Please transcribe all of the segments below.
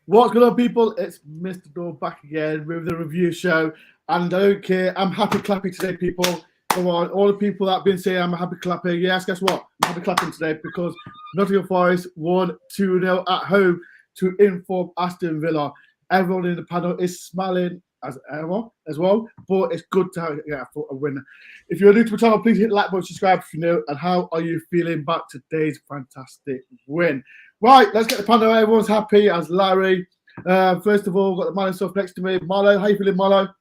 What's going on, people? It's Mr. Door back again with the review show. And I don't care. I'm happy clapping today, people. Come on, all the people that have been saying I'm a happy clapper. Yes, guess what? I'm happy clapping today because Nottingham Forest won 2-0 at home to inform Aston Villa. Everyone in the panel is smiling as well, but it's good to get a winner. If you're new to the channel, please hit the like button, subscribe if you know. And how are you feeling about today's fantastic win? Right, let's get the panel. Everyone's happy as Larry. First of all, got the man himself next to me. Marlo, how you feeling, Marlo?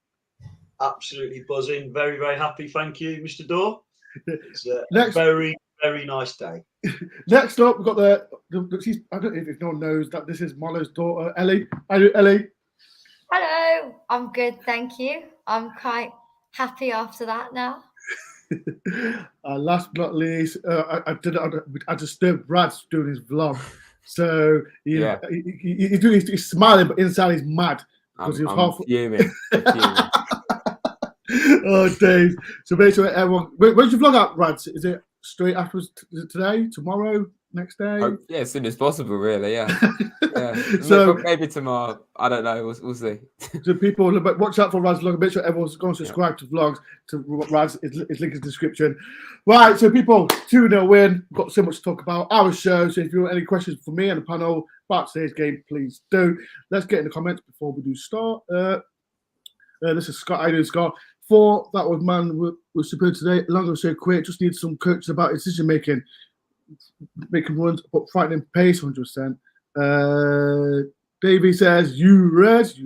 Absolutely buzzing. Very, very happy. Thank you, Mr. Door. It's a very, very nice day. Next up, we've got the I don't know if no one knows that this is Marlo's daughter, Ellie. How are you, Ellie? Hello, I'm good, thank you. I'm quite happy after that now. Last but not least, I disturbed Brad doing his vlog. So he's smiling, but inside he's mad because he was half fuming. Oh, Dave. So make sure everyone. When's your vlog out, Brad? Is it straight after today, tomorrow, next day? Oh, yeah, as soon as possible, really. Yeah. So maybe tomorrow. I don't know. We'll see. So people, watch out for Rad's vlog. Make sure everyone's going to subscribe to vlogs. To Rad's, it's linked in the description. Right, so people, 2-0 win. Got so much to talk about. Our show. So if you want any questions for me and the panel about today's game, please do. Let's get in the comments before we do start. This is Scott. I do Scott. Thought that was was superb today. Elanga was so quick. Just needs some coaches about decision making runs, but frightening pace, 100%. Davey says, you Reds.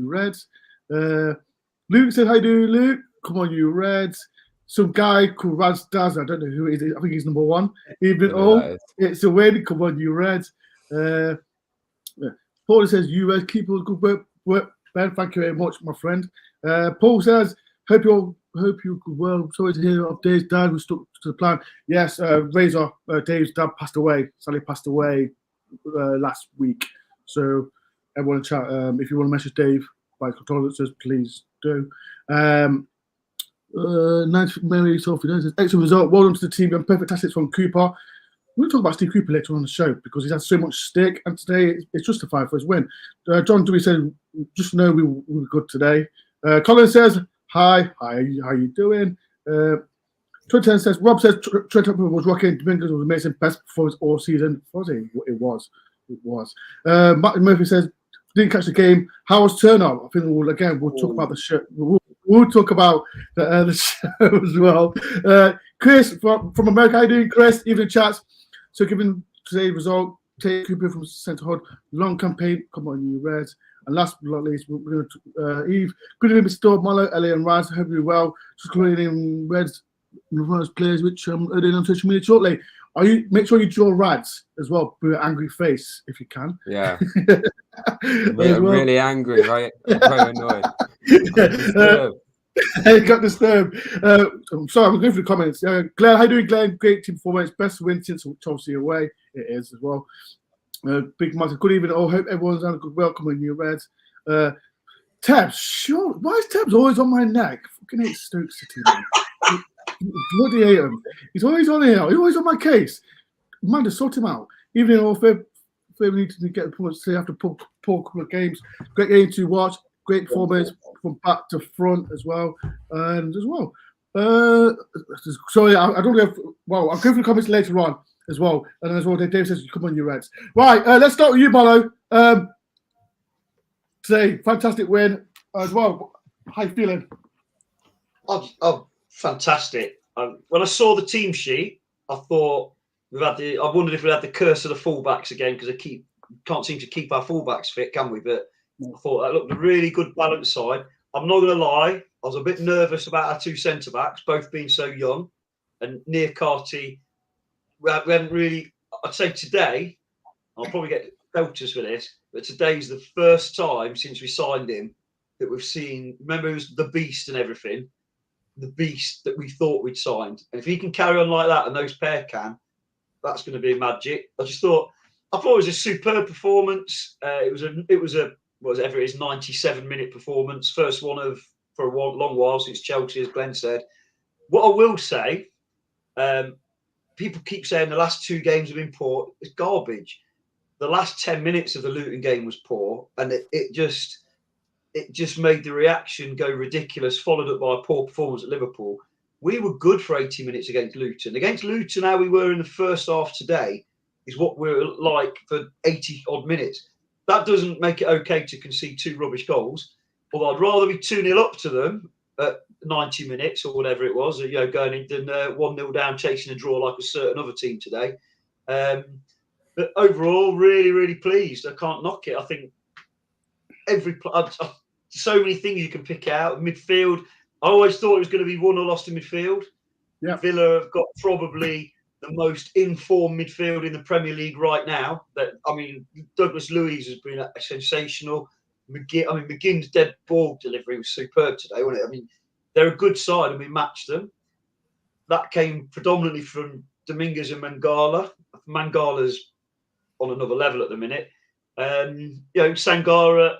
Luke said, how you doing, Luke? Come on, you Reds. Some guy called Raz Daz, I don't know who it is. I think he's number one. Evening all. It's a win. Come on, you Reds. Paul says, you Reds, keep up good work. Ben, thank you very much, my friend. Paul says, hope you could well. Sorry to hear of Dave's dad. We stuck to the plan. Yes, Razor, Dave's dad passed away. Sally passed away last week. So everyone in chat, if you want to message Dave by condolences, please do. Nice Mary Sophie says, excellent result. Well done to the team. And perfect tactics from Cooper. We'll talk about Steve Cooper later on the show because he's had so much stick, and today it's justified for his win. John Dewey said, just know we were good today. Colin says, hi, how you doing? Trent says, Rob says, Trent was rocking. Dominguez was amazing, best performance all season. It was. Martin Murphy says, didn't catch the game. How was turnout? I think we'll talk about the show. We'll talk about the show as well. Chris from America, how you doing, Chris? Evening chats. So given today's result, take Cooper from centre hood. Long campaign. Come on, you Reds. And last but not least, we're going to Eve. Good evening, Mr. Marlo, Ellie, and Raz. Hope you're well. Just calling in Reds, players, which I'm adding on social media shortly. Make sure you draw Rads as well with an angry face if you can. Yeah. Really angry, right? I'm very annoyed. He got disturbed. I'm sorry, I'm going through the comments. Glenn, how you doing, Glenn? Great team performance. Best win since Chelsea away. It is as well. Big Martin, good evening. I hope everyone's had a good welcome in you Reds. Tabs, sure. Why is Tabs always on my neck? Fucking hate Stoke City. Bloody hate him. He's always on here. He's always on my case. Man, to sort him out. Evening, all fair. We need to get the points today after poor couple of games. Great game to watch. Great performance from back to front as well. And as well. Sorry, I don't know. Well, I'll go through the comments later on as well. And as well, Dave says, come on, you Reds. Right, let's start with you, Marlo. Today, fantastic win as well. How you feeling? Oh, fantastic. When I saw the team sheet, I thought I wondered if we had the curse of the fullbacks again because can't seem to keep our fullbacks fit, can we? But I thought that looked a really good balanced side. I'm not going to lie, I was a bit nervous about our two centre backs, both being so young, and Near Carty. We haven't really. I'd say today, I'll probably get filters for this, but today's the first time since we signed him that we've seen. Remember, it was the beast and everything. The beast that we thought we'd signed, and if he can carry on like that, and those pair can, that's going to be magic. I thought it was a superb performance. It was a whatever it is, 97-minute performance, first one for a long while since Chelsea, as Glenn said. What I will say, people keep saying the last two games of import is garbage. the last 10 minutes of the Luton game was poor, and it just made the reaction go ridiculous, followed up by a poor performance at Liverpool. We were good for 80 minutes against Luton. Against Luton, how we were in the first half today is what we're like for 80-odd minutes. That doesn't make it okay to concede 2 rubbish goals, although I'd rather be 2-0 up to them at 90 minutes or whatever it was, going in than 1-0 down, chasing a draw like a certain other team today. But overall, really, really pleased. I can't knock it. I think so many things you can pick out. Midfield, I always thought it was going to be won or lost in midfield. Yeah. Villa have got probably the most informed midfield in the Premier League right now. Douglas Luiz has been sensational. McGinn's dead ball delivery was superb today, wasn't it? I mean, they're a good side and we matched them. That came predominantly from Dominguez and Mangala. Mangala's on another level at the minute. Sangara,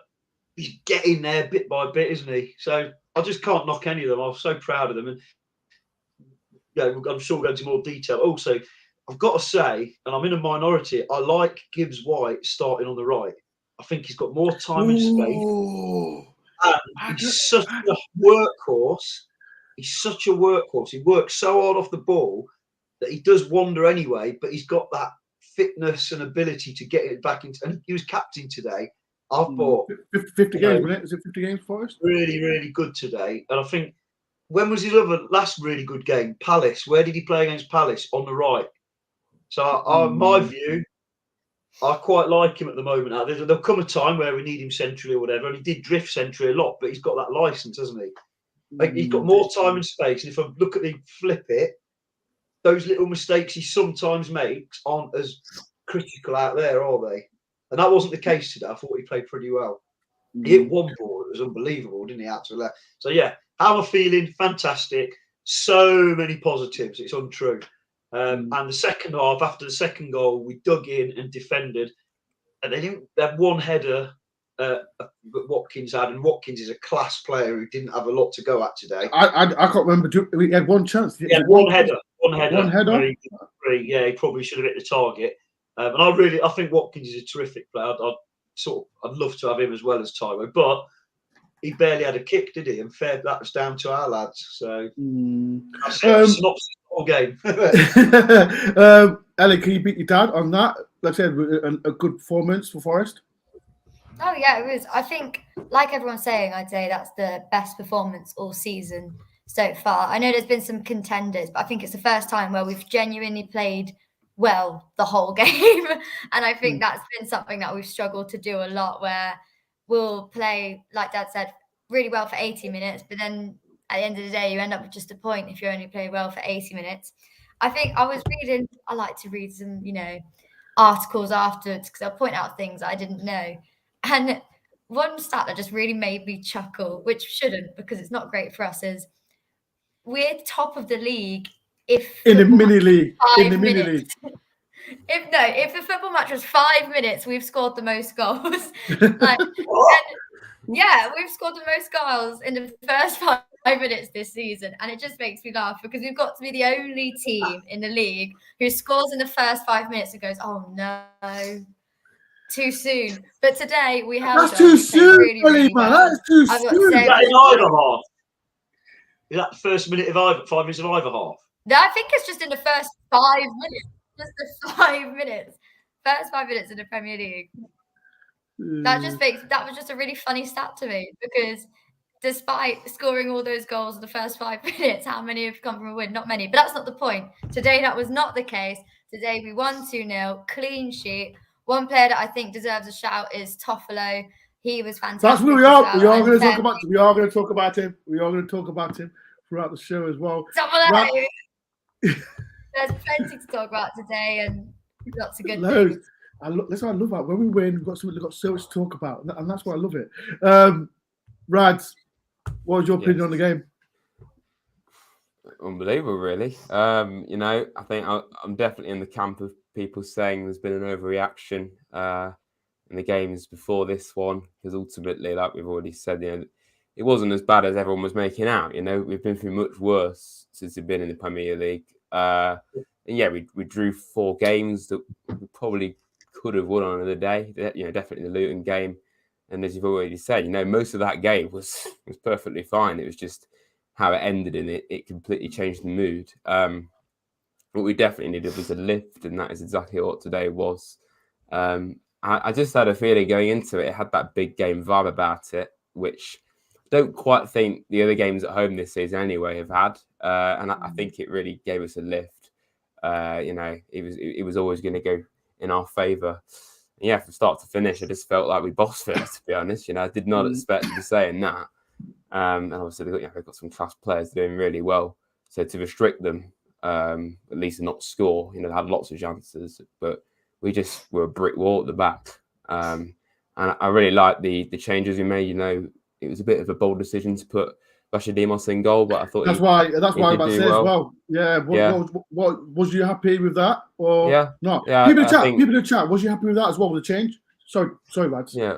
he's getting there bit by bit, isn't he? So I just can't knock any of them. I'm so proud of them. And I'm sure we'll go into more detail. Also, I've got to say, and I'm in a minority, I like Gibbs White starting on the right. I think he's got more time and space. And he's such a workhorse. He's such a workhorse. He works so hard off the ball that he does wander anyway, but he's got that fitness and ability to get it back into. And he was captain today. I thought 50 games, wasn't it? Is it 50 games for us? Really, really good today. And I think, when was his last really good game? Palace. Where did he play against Palace? On the right. So, my view, I quite like him at the moment. Now, there'll come a time where we need him centrally or whatever, and he did drift centrally a lot, but he's got that license, hasn't he? He's got more time and space. And if I look at the flip it, those little mistakes he sometimes makes aren't as critical out there, are they? And that wasn't the case today. I thought he played pretty well. He hit one ball. It was unbelievable, didn't he? Absolutely. So, yeah, how am I feeling? Fantastic. So many positives. It's untrue. And the second half, after the second goal, we dug in and defended. And they had one header that Watkins had. And Watkins is a class player who didn't have a lot to go at today. I can't remember. We had one chance. He had one header. One header? Yeah, he probably should have hit the target. And I think Watkins is a terrific player. I'd love to have him as well as Taiwo, but he barely had a kick, did he? And that was down to our lads. So that's synopsis of the whole game. Ellie, can you beat your dad on that? Like I said, a good performance for Forest. Oh yeah, it was. I think, like everyone's saying, I'd say that's the best performance all season so far. I know there's been some contenders, but I think it's the first time where we've genuinely played well the whole game. And I think that's been something that we've struggled to do a lot, where we'll play, like Dad said, really well for 80 minutes, but then at the end of the day, you end up with just a point if you only play well for 80 minutes. I think I like to read some, articles afterwards because I'll point out things I didn't know. And one stat that just really made me chuckle, which shouldn't because it's not great for us, is we're top of the league in the mini league. If the football match was 5 minutes, we've scored the most goals. We've scored the most goals in the first 5 minutes this season, and it just makes me laugh because we've got to be the only team in the league who scores in the first 5 minutes and goes, "Oh no, too soon." But today we have. That's too soon, really, really well. That's too soon. Is that in either half? Is that the first minute of 5 minutes of either half? No, I think it's just in the first 5 minutes. Just the 5 minutes. First 5 minutes in the Premier League. That was just a really funny stat to me because despite scoring all those goals in the first 5 minutes, how many have come from a win? Not many, but that's not the point. Today, that was not the case. Today, we won 2-0, clean sheet. One player that I think deserves a shout is Toffolo. He was fantastic. That's where we are. Well. We are going to talk about him. We are going to talk about him throughout the show as well. Toffolo. There's plenty to talk about today and lots of good things. That's what I love about when we win. We've got so much to talk about, and that's why I love it. Rads, what was your opinion on the game? Unbelievable, really. I think I'm definitely in the camp of people saying there's been an overreaction in the games before this one, because ultimately, like we've already said, it wasn't as bad as everyone was making out. We've been through much worse since we've been in the Premier League. And yeah, we drew 4 games that we probably could have won on another day. Definitely the Luton game. And as you've already said, most of that game was perfectly fine. It was just how it ended, and it completely changed the mood. What we definitely needed was a lift, and that is exactly what today was. I just had a feeling going into it, it had that big game vibe about it, which I don't quite think the other games at home this season anyway have had. And I think it really gave us a lift. It was always going to go in our favour. Yeah, from start to finish, I just felt like we bossed it, to be honest. I did not expect to be saying that. And obviously, they've got some class players doing really well. So to restrict them, at least and not score, they had lots of chances, but we just were a brick wall at the back. And I really liked the changes we made. It was a bit of a bold decision to put Bashir in goal, but I thought that's why I'm about to say as well. Yeah. What was you happy with that or not? Yeah. People in the chat. Was you happy with that as well with the change? Sorry, lads. Yeah.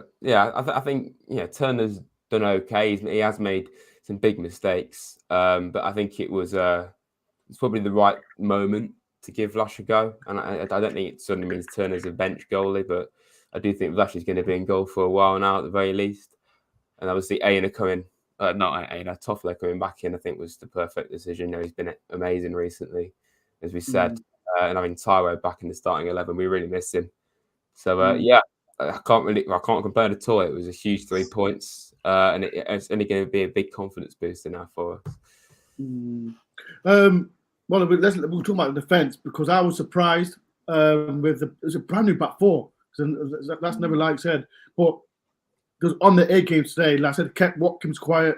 I think Turner's done okay. He has made some big mistakes, but I think it's probably the right moment to give Vlash a go. And I don't think it suddenly means Turner's a bench goalie, but I do think Vlash is going to be in goal for a while now at the very least. And obviously Toffolo coming back in, I think was the perfect decision. He's been amazing recently, as we said. And having Tyro back in the starting 11, we really miss him. So I can't compare it at all. It was a huge 3 points, and it's only going to be a big confidence booster now for us. We'll talk about the defence, because I was surprised it's a brand new back four. That's never like said, but because on the A game today, like I said, kept Watkins quiet,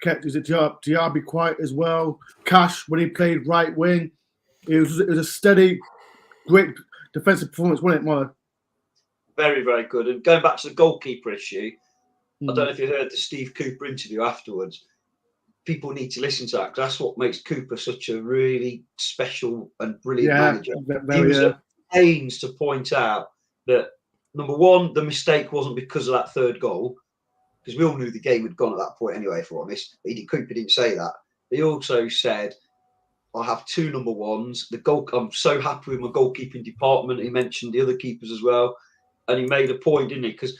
kept Diaby quiet as well. Cash when he played right wing, it was a steady, great defensive performance, wasn't it, Mola? Very, very good. And going back to the goalkeeper issue, I don't know if you heard the Steve Cooper interview afterwards. People need to listen to that, because that's what makes Cooper such a really special and brilliant manager. He was at pains to point out that, number one, the mistake wasn't because of that third goal, because we all knew the game had gone at that point anyway, if we're honest. Cooper didn't say that. He also said, I have two number ones. I'm so happy with my goalkeeping department. He mentioned the other keepers as well. And he made a point, didn't he? Because,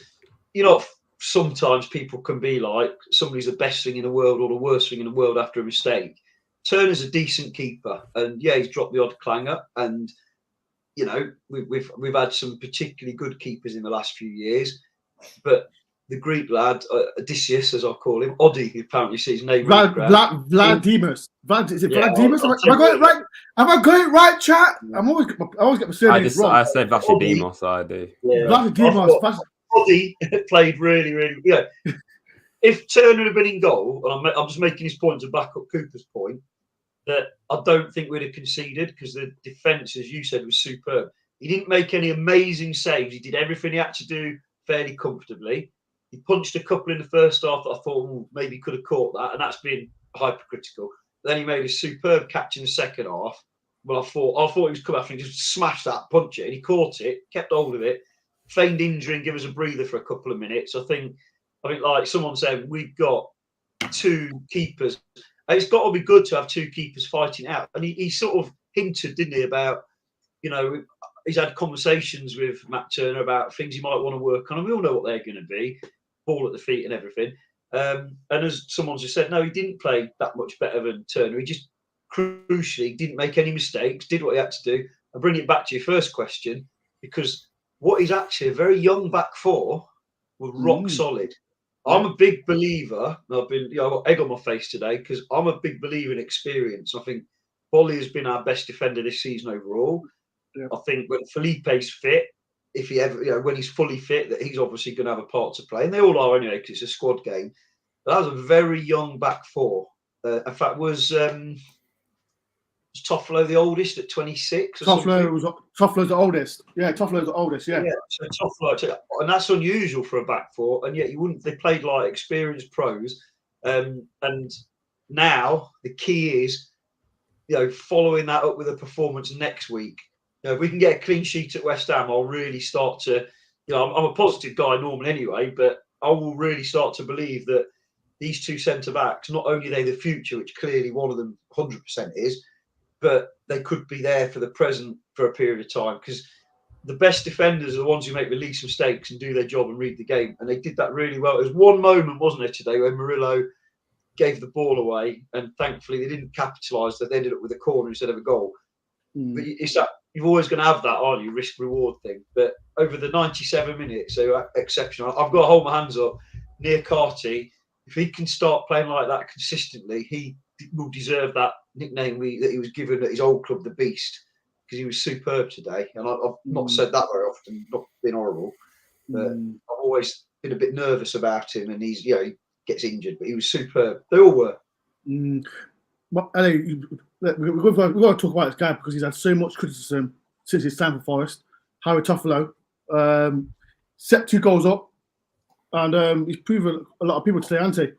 sometimes people can be like, somebody's the best thing in the world or the worst thing in the world after a mistake. Turner's a decent keeper. And he's dropped the odd clanger. And, we've had some particularly good keepers in the last few years. But the Greek lad, Odysseus, as I call him, Oddy, he apparently sees his name. Vladimus. Is it Vladimus? Have I got it right? Have I got it right, chat? I always get the surnames wrong. I said Vashidimos, I do. Yeah. Vashidimos. Oddy played really, really. If Turner had been in goal, and I'm just making his point to back up Cooper's point, that I don't think we'd have conceded, because the defence, as you said, was superb. He didn't make any amazing saves. He did everything he had to do fairly comfortably. He punched a couple in the first half that I thought maybe could have caught that, and that's been hypercritical. Then he made a superb catch in the second half. Well, I thought he was coming after and just smashed that, punch it, and he caught it, kept hold of it, feigned injury and give us a breather for a couple of minutes. I think like someone said, we've got two keepers. It's got to be good to have two keepers fighting out. And he sort of hinted, didn't he, about, he's had conversations with Matt Turner about things he might want to work on, and we all know what they're going to be, ball at the feet and everything. And as someone just said, no, he didn't play that much better than Turner. He just crucially didn't make any mistakes, did what he had to do. And bring it back to your first question, because what is actually a very young back four was rock solid. I'm a big believer, and I've got egg on my face today, because I'm a big believer in experience. I think Bolly has been our best defender this season overall. Yeah. I think when Felipe's fit, if he ever, when he's fully fit, that he's obviously going to have a part to play, and they all are anyway, because it's a squad game. But that was a very young back four. In fact, was Toffolo the oldest at 26? Toffolo's the oldest. Yeah, Toffolo's the oldest. Yeah. So Toffolo, and that's unusual for a back four. And yet they played like experienced pros. And now the key is, following that up with a performance next week. If we can get a clean sheet at West Ham, I'll really start to. I'm a positive guy normally anyway, but I will really start to believe that these two centre backs, not only are they the future, which clearly one of them 100% is, but they could be there for the present for a period of time, because the best defenders are the ones who make the least mistakes and do their job and read the game. And they did that really well. There was one moment, wasn't there, today, where Murillo gave the ball away, and thankfully they didn't capitalise. They ended up with a corner instead of a goal. But it's that you're always going to have that, aren't you? Risk-reward thing. But over the 97 minutes, they were exceptional. I've got to hold my hands up. Near Carty, if he can start playing like that consistently, he will deserve that nickname that he was given at his old club, the Beast, because he was superb today. And I've not said that very often, not been horrible, but I've always been a bit nervous about him. And he's, he gets injured, but he was superb. They all were. Well, we've got to talk about this guy because he's had so much criticism since his time for Forest. Harry Toffolo set 2 goals up, and he's proven a lot of people today, hasn't he?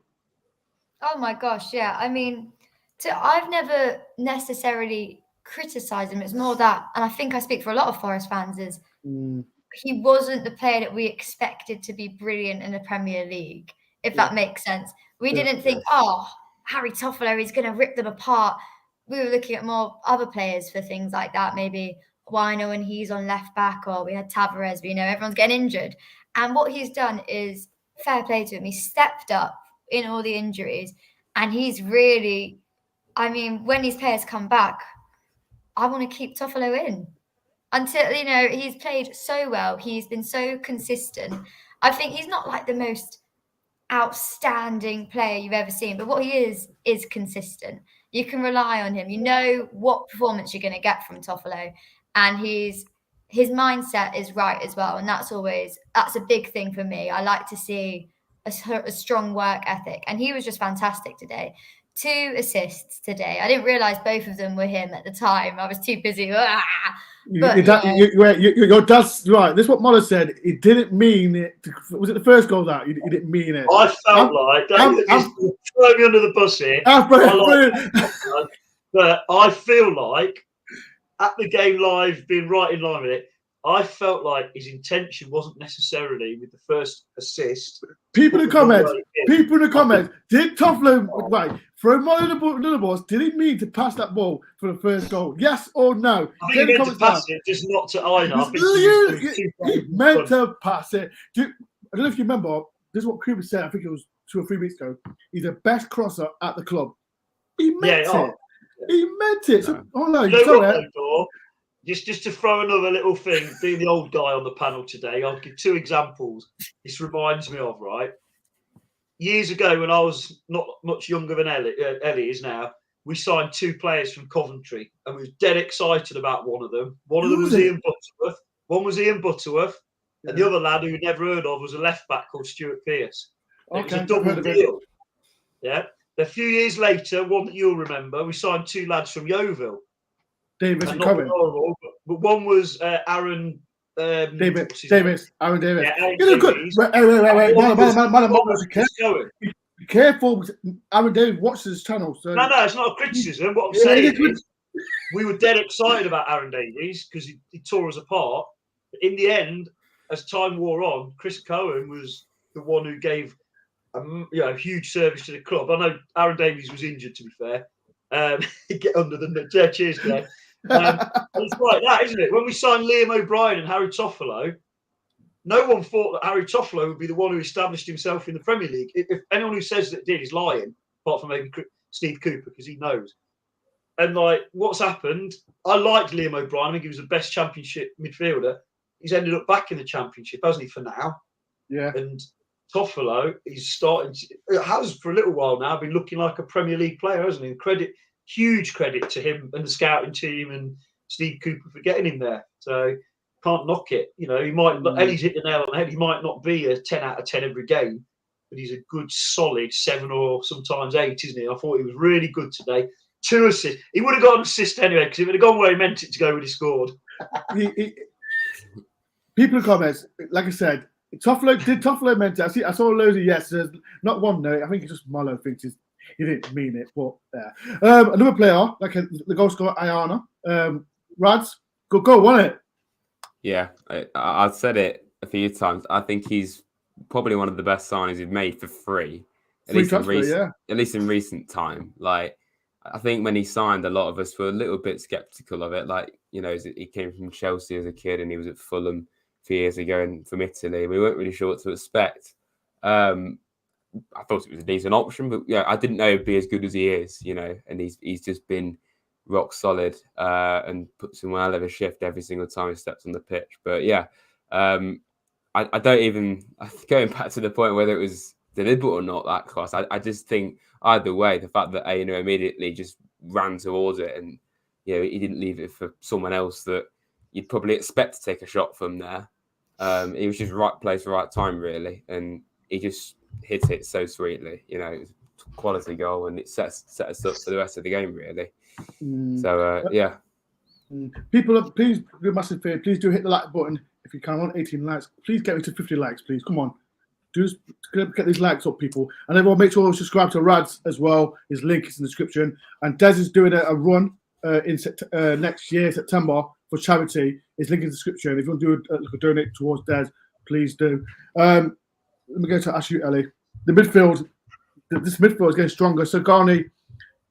Oh my gosh, yeah. I mean, I've never necessarily criticised him. It's more that, and I think I speak for a lot of Forest fans, is he wasn't the player that we expected to be brilliant in the Premier League, if that makes sense. We didn't think, Harry Toffolo is going to rip them apart. We were looking at more other players for things like that, maybe Wino when he's on left back, or we had Tavares, but everyone's getting injured. And what he's done is fair play to him. He stepped up in all the injuries, and he's really, when these players come back, I want to keep Toffolo in until, he's played so well. He's been so consistent. I think he's not like the most outstanding player you've ever seen, but what he is consistent. You can rely on him. You know what performance you're going to get from Toffolo, and his mindset is right as well, and that's a big thing for me. I like to see a strong work ethic, and he was just fantastic today. 2 assists today. I didn't realize both of them were him at the time. I was too busy. But, your dad's right. This is what Moller said. He didn't mean it. Was it the first goal that he didn't mean it? I felt like throw me under the bus here. But I feel like at the game live, being right in line with it, I felt like his intention wasn't necessarily with the first assist. People in the comments, did Toffolo throw more than the balls? Did he mean to pass that ball for the first goal? Yes or no? I think he meant to pass it, just not to Aina. He meant to pass it. I don't know if you remember, this is what Cooper said, I think it was 2 or 3 weeks ago. He's the best crosser at the club. He meant it. He meant it. So, just to throw another little thing, being the old guy on the panel today, I'll give 2 examples. This reminds me of, years ago when I was not much younger than Ellie is now, we signed 2 players from Coventry, and we were dead excited about one of them. One of them was Ian Butterworth. One was Ian Butterworth, and the other lad who we'd never heard of was a left back called Stuart Pearce. It was a double deal. Yeah. A few years later, one that you'll remember, we signed 2 lads from Yeovil. Davis and Coven. But one was Aaron Aaron Davis. Yeah, Aaron Davies. Be careful. Aaron Davis watches his channel. So. No, it's not a criticism. What I'm saying is we were dead excited about Aaron Davies because he tore us apart. But in the end, as time wore on, Chris Cohen was the one who gave a huge service to the club. I know Aaron Davies was injured, to be fair. Get under the cheers, Glenn. It's like that, isn't it? When we signed Liam O'Brien and Harry Toffolo, no one thought that Harry Toffolo would be the one who established himself in the Premier League. If anyone who says that did is lying, apart from maybe Steve Cooper, because he knows. And what's happened? I liked Liam O'Brien. I think he was the best Championship midfielder. He's ended up back in the Championship, hasn't he? For now, yeah. And Toffolo is has for a little while now been looking like a Premier League player, hasn't he? Huge credit to him and the scouting team and Steve Cooper for getting him there. So can't knock it. He might not. Ellie's hit the nail on the head. He might not be a 10 out of 10 every game, but he's a good, solid 7 or sometimes 8, isn't he? I thought he was really good today. 2 assists. He would have got an assist anyway because it would have gone where he meant it to go when he scored. People in comments, like I said, Toffolo meant it. I saw loads of yeses. Not one no. I think it's just Marlowe thinks he didn't mean it. But another player, like the goal scorer, Ayana. Rads, go, wasn't it? Yeah, I've said it a few times. I think he's probably one of the best signings we've made for free. At least in recent time. I I think when he signed, a lot of us were a little bit skeptical of it. Like, you know, he came from Chelsea as a kid and he was at Fulham a few years ago and from Italy. We weren't really sure what to expect. I thought it was a decent option, but yeah, I didn't know he'd be as good as he is, you know, and he's just been rock solid and puts in one hell of a shift every single time he steps on the pitch. But yeah, I don't even, going back to the point whether it was deliberate or not, that cross, I just think either way, the fact that Aina immediately just ran towards it and, you know, he didn't leave it for someone else that you'd probably expect to take a shot from there. It was just right place, right time, really. And he just hit it so sweetly, you know, it was a quality goal and it set us up for the rest of the game, really. So, yeah. People, please do a massive favor. Please do hit the like button if you can. I want 18 likes. Please get me to 50 likes, please. Come on. Just get these likes up, people. And everyone make sure to subscribe to Rad's as well. His link is in the description. And Des is doing a run in next year, September, for charity. His link in the description. If you want to do a donate towards Des, please do. Let me go to ask you, Ellie. The midfield, this midfield is getting stronger. So Garni,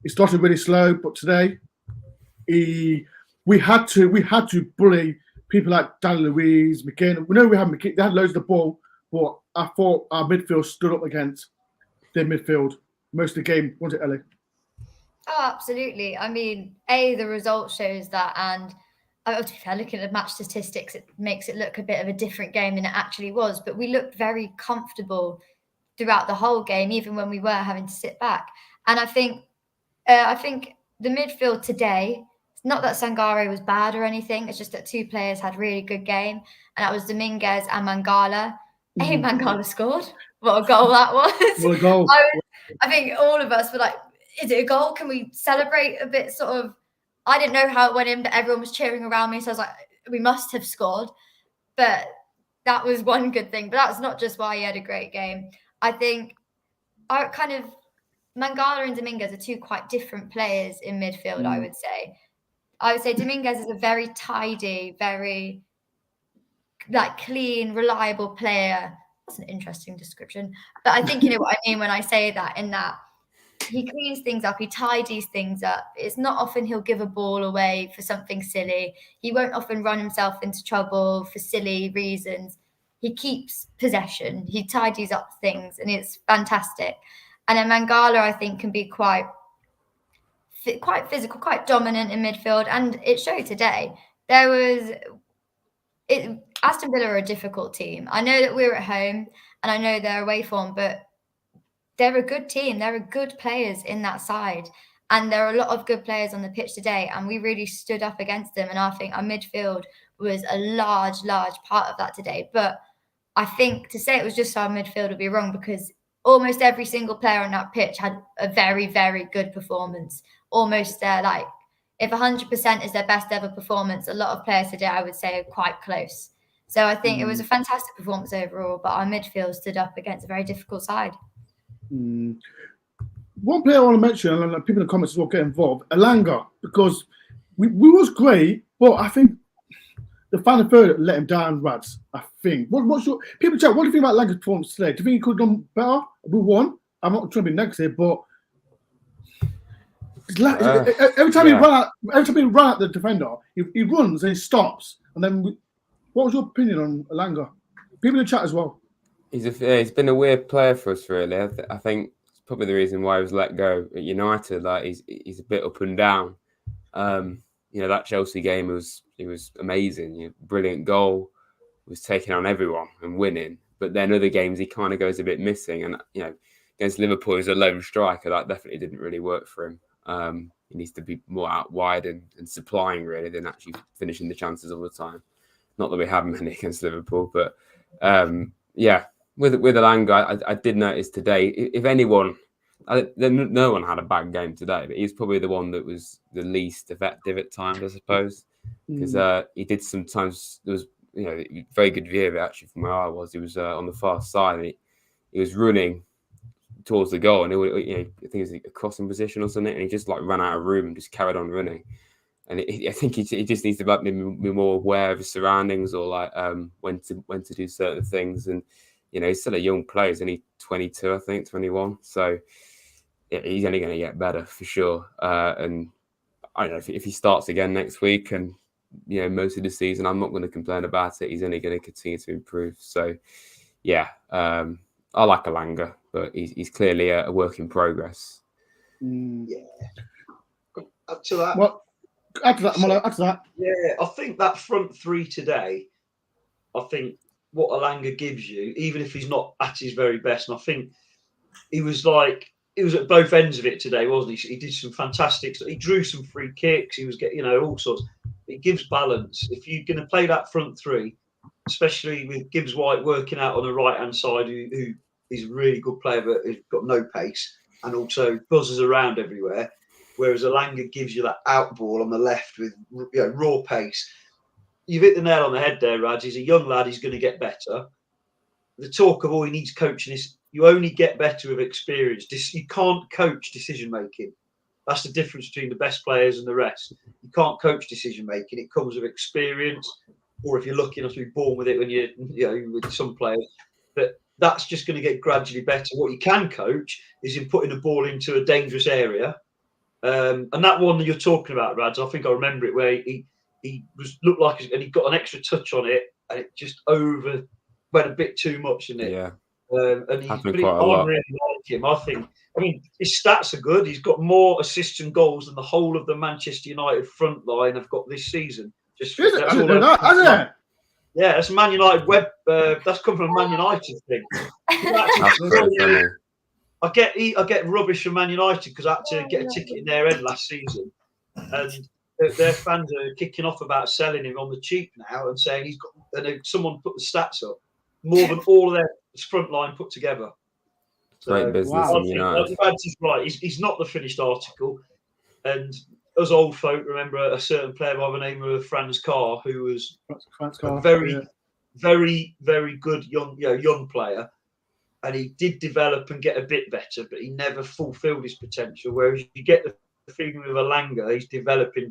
he started really slow, but today we had to bully people like Dan Luiz, McKinn. We know we had McKinn. They had loads of the ball, but I thought our midfield stood up against their midfield most of the game. Wasn't it, Ellie? Oh, absolutely. I mean, the result shows that, and to be fair, looking at the match statistics, it makes it look a bit of a different game than it actually was. But we looked very comfortable throughout the whole game, even when we were having to sit back. And I think the midfield today, it's not that Sangare was bad or anything. It's just that two players had really good game, and that was Dominguez and Mangala. Mangala scored. What a goal that was! What a goal! I think all of us were like, "Is it a goal? Can we celebrate a bit?" Sort of. I didn't know how it went in, but everyone was cheering around me, so I was like, "We must have scored." But that was one good thing. But that's not just why he had a great game. I think our kind of Mangala and Dominguez are two quite different players in midfield, I would say Dominguez is a very tidy, very like clean, reliable player. That's an interesting description. But I think you know what I mean when I say that, in that he cleans things up, he tidies things up. It's not often he'll give a ball away for something silly. He won't often run himself into trouble for silly reasons. He keeps possession, he tidies up things, and it's fantastic. And then Mangala, I think, can be quite physical, quite dominant in midfield, and it showed today. Aston Villa are a difficult team. I know that we're at home, and I know they're away form, but they're a good team. There are good players in that side, and there are a lot of good players on the pitch today, and we really stood up against them. And I think our midfield was a large part of that today. But I think to say it was just our midfield would be wrong, because almost every single player on that pitch had a very, very good performance. Almost like if 100% is their best ever performance, a lot of players today, I would say, are quite close. So I think it was a fantastic performance overall, but our midfield stood up against a very difficult side. One player I want to mention, and people in the comments will get involved, Elanga, because we was great, but I think the final third let him down, Rads. I think. What's your people chat? What do you think about Elanga's performance today? Do you think he could have done better? We won. I'm not trying to be negative, but every time he ran at the defender, he runs and he stops. And then, what was your opinion on Elanga? People in the chat as well. He's been a weird player for us, really. I think it's probably the reason why he was let go at United. Like he's a bit up and down. You know, that Chelsea game was amazing. Brilliant goal. He was taking on everyone and winning. But then other games he kind of goes a bit missing. And you know, against Liverpool as a lone striker, that definitely didn't really work for him. He needs to be more out wide and supplying really than actually finishing the chances all the time. Not that we have many against Liverpool, but yeah, with Elanga, I did notice today, if anyone, no one had a bad game today, but he was probably the one that was the least effective at times, I suppose, because he did sometimes, there was very good view of it actually from where I was. He was on the far side, and he was running towards the goal, and I think it was a crossing position or something, and he just like ran out of room and just carried on running. And I think he just needs to be more aware of his surroundings, or like when to do certain things. And he's still a young player. He's only 22, I think, 21. So he's only going to get better for sure. And I don't know if he starts again next week and most of the season, I'm not going to complain about it. He's only going to continue to improve. So yeah, I like Elanga, but he's clearly a work in progress. Yeah. Up to that. Well, after that. Yeah, I think that front three today, I think what Elanga gives you, even if he's not at his very best, and I think he was at both ends of it today, wasn't he? He did some fantastic stuff. He drew some free kicks. He was getting, all sorts. It gives balance. If you're going to play that front three, especially with Gibbs White working out on the right-hand side, who is a really good player, but he's got no pace and also buzzes around everywhere, whereas Elanga gives you that out ball on the left with raw pace. You've hit the nail on the head there, Raj. He's a young lad. He's going to get better. The talk of all he needs coaching is you only get better with experience. You can't coach decision making. That's the difference between the best players and the rest. You can't coach decision making. It comes with experience, or if you're lucky enough to be born with it when you're with some players. But that's just going to get gradually better. What you can coach is in putting the ball into a dangerous area. And that one that you're talking about, Raj, I think I remember it where he looked like, and he got an extra touch on it, and it just went a bit too much, didn't it? Yeah. And I really like him. I mean, his stats are good. He's got more assists and goals than the whole of the Manchester United front line have got this season. Yeah, that's Man United web. That's come from a Man United thing. I get rubbish from Man United because I had to get a ticket in their head last season, and their fans are kicking off about selling him on the cheap now and saying he's got. And someone put the stats up more than all of their front line put together. Great business. He's right. He's not the finished article, and us old folk remember a certain player by the name of Franz Carr, who was a very, very good young player. And he did develop and get a bit better, but he never fulfilled his potential. Whereas you get the feeling with Elanga, he's developing.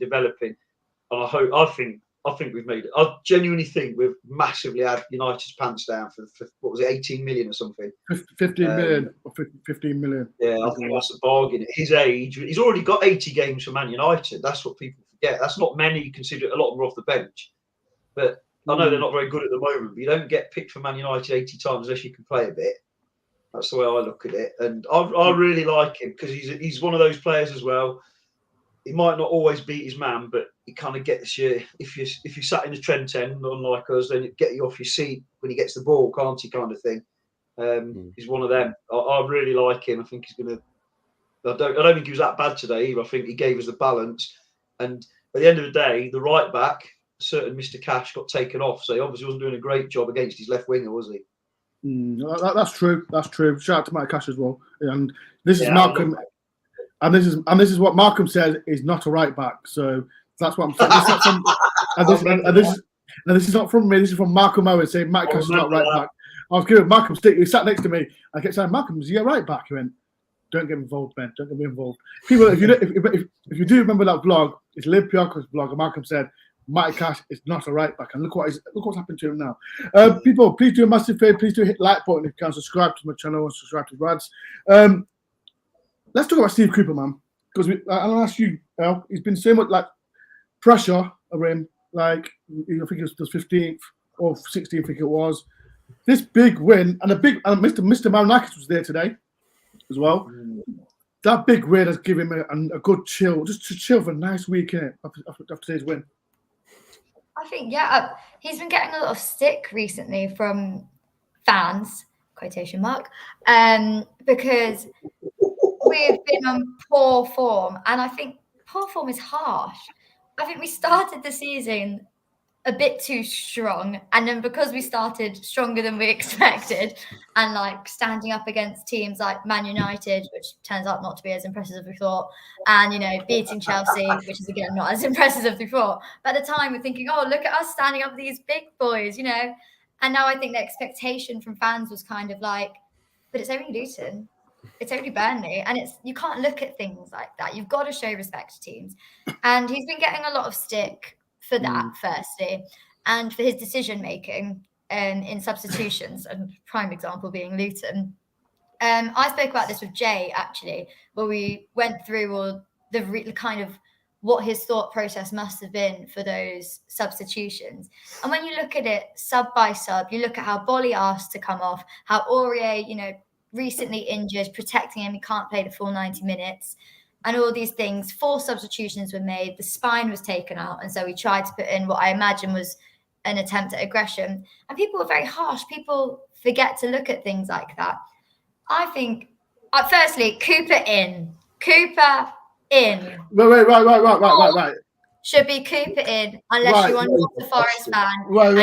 And I think we've made it. I genuinely think we've massively had United's pants down for what was it, 18 million or something? 15 million. Or 15 million. Yeah, I think that's a bargain. At his age, he's already got 80 games for Man United. That's what people forget. That's not many, consider a lot of them are off the bench. But I know they're not very good at the moment, but you don't get picked for Man United 80 times unless you can play a bit. That's the way I look at it, and I really like him because he's one of those players as well. He might not always beat his man, but he kind of gets you. If you sat in the Trent end, unlike us, then it get you off your seat when he gets the ball, can't he? Kind of thing. He's one of them. I really like him. I think he's gonna. I don't think he was that bad today either. I think he gave us the balance, and at the end of the day, the right back, certain Mr. Cash, got taken off, so he obviously wasn't doing a great job against his left winger, was he? That's true. That's true. Shout out to Mike Cash as well. And this is Malcolm. And this is what Malcolm says is not a right back. So that's what I'm saying. This is not from me. This is from Malcolm Owen saying Mike Cash is not right back. I was giving Malcolm stick. He sat next to me. I kept saying, Malcolm, is he a right back? He went, don't get involved, Ben. Don't get me involved. People, if you do remember that vlog, it's Liv Piaco's vlog, and Malcolm said, Mike Cash is not a right back, and look what's happened to him now. People, please do a massive favor. Please do hit the like button if you can. Subscribe to my channel and subscribe to Rad's. Let's talk about Steve Cooper, man, because I'll ask you. He's been so much like pressure over him. Like I think it was the 15th or 16th, I think it was. This big win and Mr. Marinakis was there today as well. That big win has given him a good chill, just to chill for a nice weekend after today's win. I think, he's been getting a lot of stick recently from fans, quotation mark, because we've been on poor form. And I think poor form is harsh. I think we started the season a bit too strong. And then because we started stronger than we expected and like standing up against teams like Man United, which turns out not to be as impressive as we thought, and, beating Chelsea, which is again not as impressive as we thought. But at the time we're thinking, oh, look at us standing up with these big boys, And now I think the expectation from fans was kind of like, but it's only Luton. It's only Burnley. And you can't look at things like that. You've got to show respect to teams. And he's been getting a lot of stick for that, firstly, and for his decision making in substitutions, and prime example being Luton. I spoke about this with Jay actually, where we went through all the kind of what his thought process must have been for those substitutions. And when you look at it sub by sub, you look at how Bolly asked to come off, how Aurier, recently injured, protecting him, he can't play the full 90 minutes, and all these things. 4 substitutions were made, the spine was taken out, and so we tried to put in what I imagine was an attempt at aggression. And people were very harsh. People forget to look at things like that. I think, firstly, Cooper in. Cooper in. Right. Should be Cooper in, unless you are not a Forest fan. Right.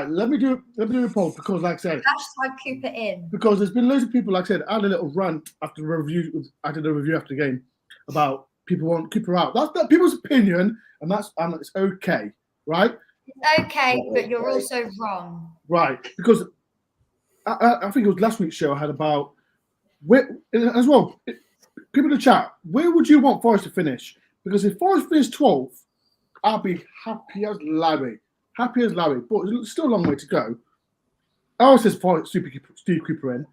Let me do a poll because, like I said, Hashtag Cooper in. Because there's been loads of people, like I said, I had a little rant after the review. I did a review after the game about people want Cooper out. That's people's opinion, and it's okay, right? It's okay, but you're also wrong. Right, because I think it was last week's show I had about as well. People in the chat, where would you want Forest to finish? Because if Forest finished 12th, I'll be happy as Larry. But it's still a long way to go. I always says Steve Cooper in.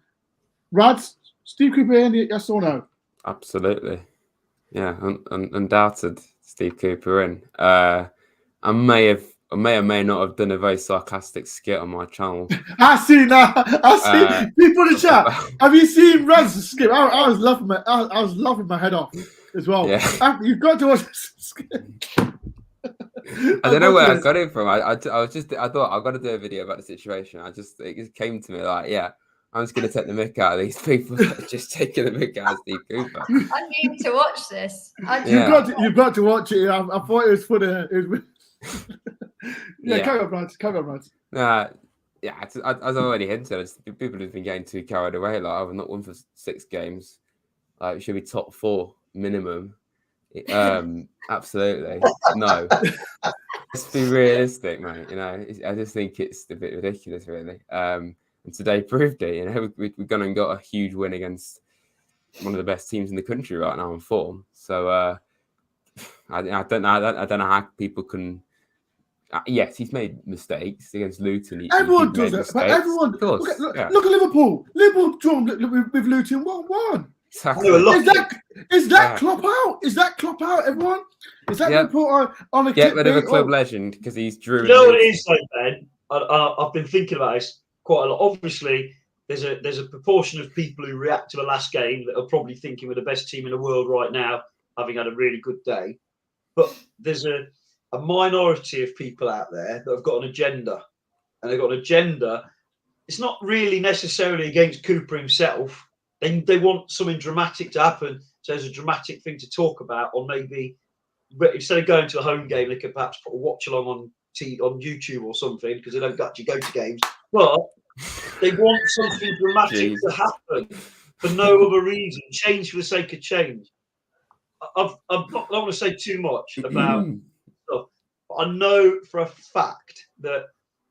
Rads, Steve Cooper in, yes or no? Absolutely. Yeah, undoubted Steve Cooper in. I may or may not have done a very sarcastic skit on my channel. I see now. People in the chat. Have you seen Rad's skit? I was laughing my head off as well. Yeah. You've got to watch this skit. I don't know where I got it from. I thought I've got to do a video about the situation. It just came to me like, yeah, I'm just going to take the mick out of these people that are just taking the mick out of Steve Cooper. I need to watch this. You've got to watch it. I thought it was funny. Carry on, Brad. As I've already hinted, people have been getting too carried away. Like, I've not won for 6 games. Like, it should be top 4 minimum. Absolutely no. Let's be realistic, mate. I just think it's a bit ridiculous, really. And today proved it. We've gone and got a huge win against one of the best teams in the country right now in form. So I don't know how people can. Yes, he's made mistakes against Luton. Everyone does it, but everyone. Look at Liverpool. Liverpool drawn with Luton 1-1. Exactly. Is that Klopp out? Is that Klopp out, everyone? Is that Liverpool on a get rid of a club legend because he's drew? You know what it is, though, Ben? I've been thinking about this quite a lot. Obviously, there's a proportion of people who react to the last game that are probably thinking we're the best team in the world right now, having had a really good day. But there's a minority of people out there that have got an agenda, and they've got an agenda. It's not really necessarily against Cooper himself. They want something dramatic to happen, so there's a dramatic thing to talk about, or maybe instead of going to a home game, they could perhaps put a watch along on YouTube or something because they don't actually go to games. But they want something dramatic to happen for no other reason. Change for the sake of change. I don't want to say too much about stuff, but I know for a fact that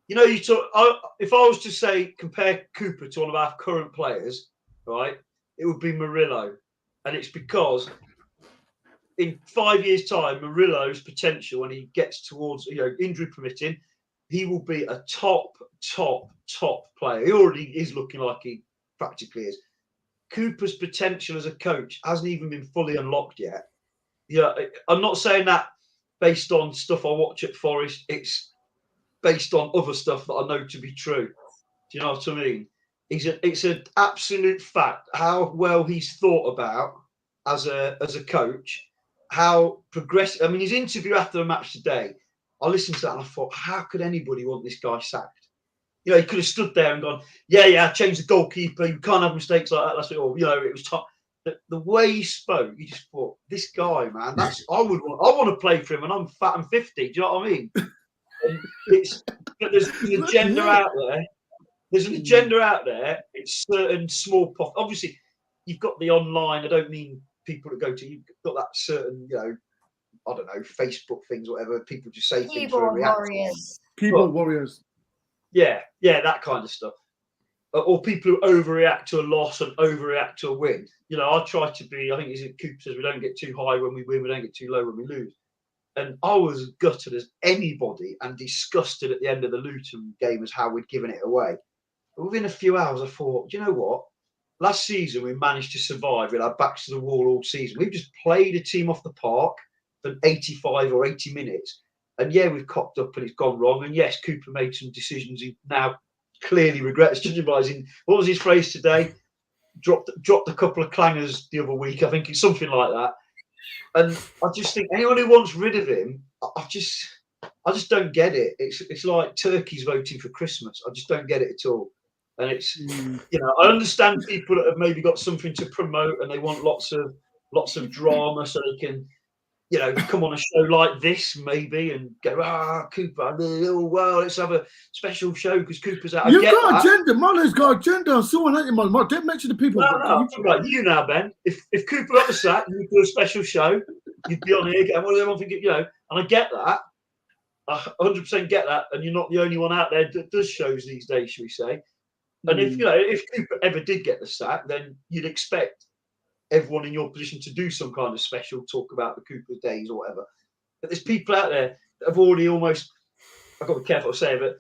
if I was to say compare Cooper to one of our current players, right, it would be Murillo, and it's because in 5 years' time, Murillo's potential when he gets towards injury permitting, he will be a top player. He already is looking like he practically is. Cooper's potential as a coach hasn't even been fully unlocked yet. I'm not saying that based on stuff I watch at Forest. It's based on other stuff that I know to be true. Do you know what I mean? It's an absolute fact how well he's thought about as a coach, how progressive. I mean, his interview after the match today, I listened to that and I thought, how could anybody want this guy sacked? He could have stood there and gone, I changed the goalkeeper. You can't have mistakes like that. That's what, it was tough. The way he spoke, you just thought, this guy, man, I want to play for him, and I'm fat and 50. Do you know what I mean? But there's an agenda out there. There's an agenda out there. It's certain small pockets. Obviously, you've got the online. I don't mean people that go to. You've got that certain, I don't know, Facebook things, whatever. People just say things for a reaction. Keyboard warriors. Yeah, that kind of stuff. Or people who overreact to a loss and overreact to a win. I try to be. I think Cooper says we don't get too high when we win. We don't get too low when we lose. And I was gutted as anybody and disgusted at the end of the Luton game as how we'd given it away. But within a few hours, I thought, do you know what? Last season, we managed to survive with our backs to the wall all season. We've just played a team off the park for 85 or 80 minutes. And yeah, we've cocked up and it's gone wrong. And yes, Cooper made some decisions he now clearly regrets, judging by what was his phrase today? Dropped a couple of clangers the other week. I think it's something like that. And I just think anyone who wants rid of him, I just don't get it. It's like turkeys voting for Christmas. I just don't get it at all. And it's I understand people that have maybe got something to promote and they want lots of drama so they can come on a show like this maybe and go, Cooper, oh well, let's have a special show because Cooper's out. You've got agenda. Marlo's got agenda on someone, haven't you, Marlo? Don't mention the people. No, I'm talking about you now, Ben. If Cooper got the sack, you'd do a special show. You'd be on here getting what everyone thinking, and I get that. I 100% get that, and you're not the only one out there that does shows these days, shall we say? And if Cooper ever did get the sack, then you'd expect everyone in your position to do some kind of special talk about the Cooper days or whatever. But there's people out there that have already almost, I've got to be careful what I say, but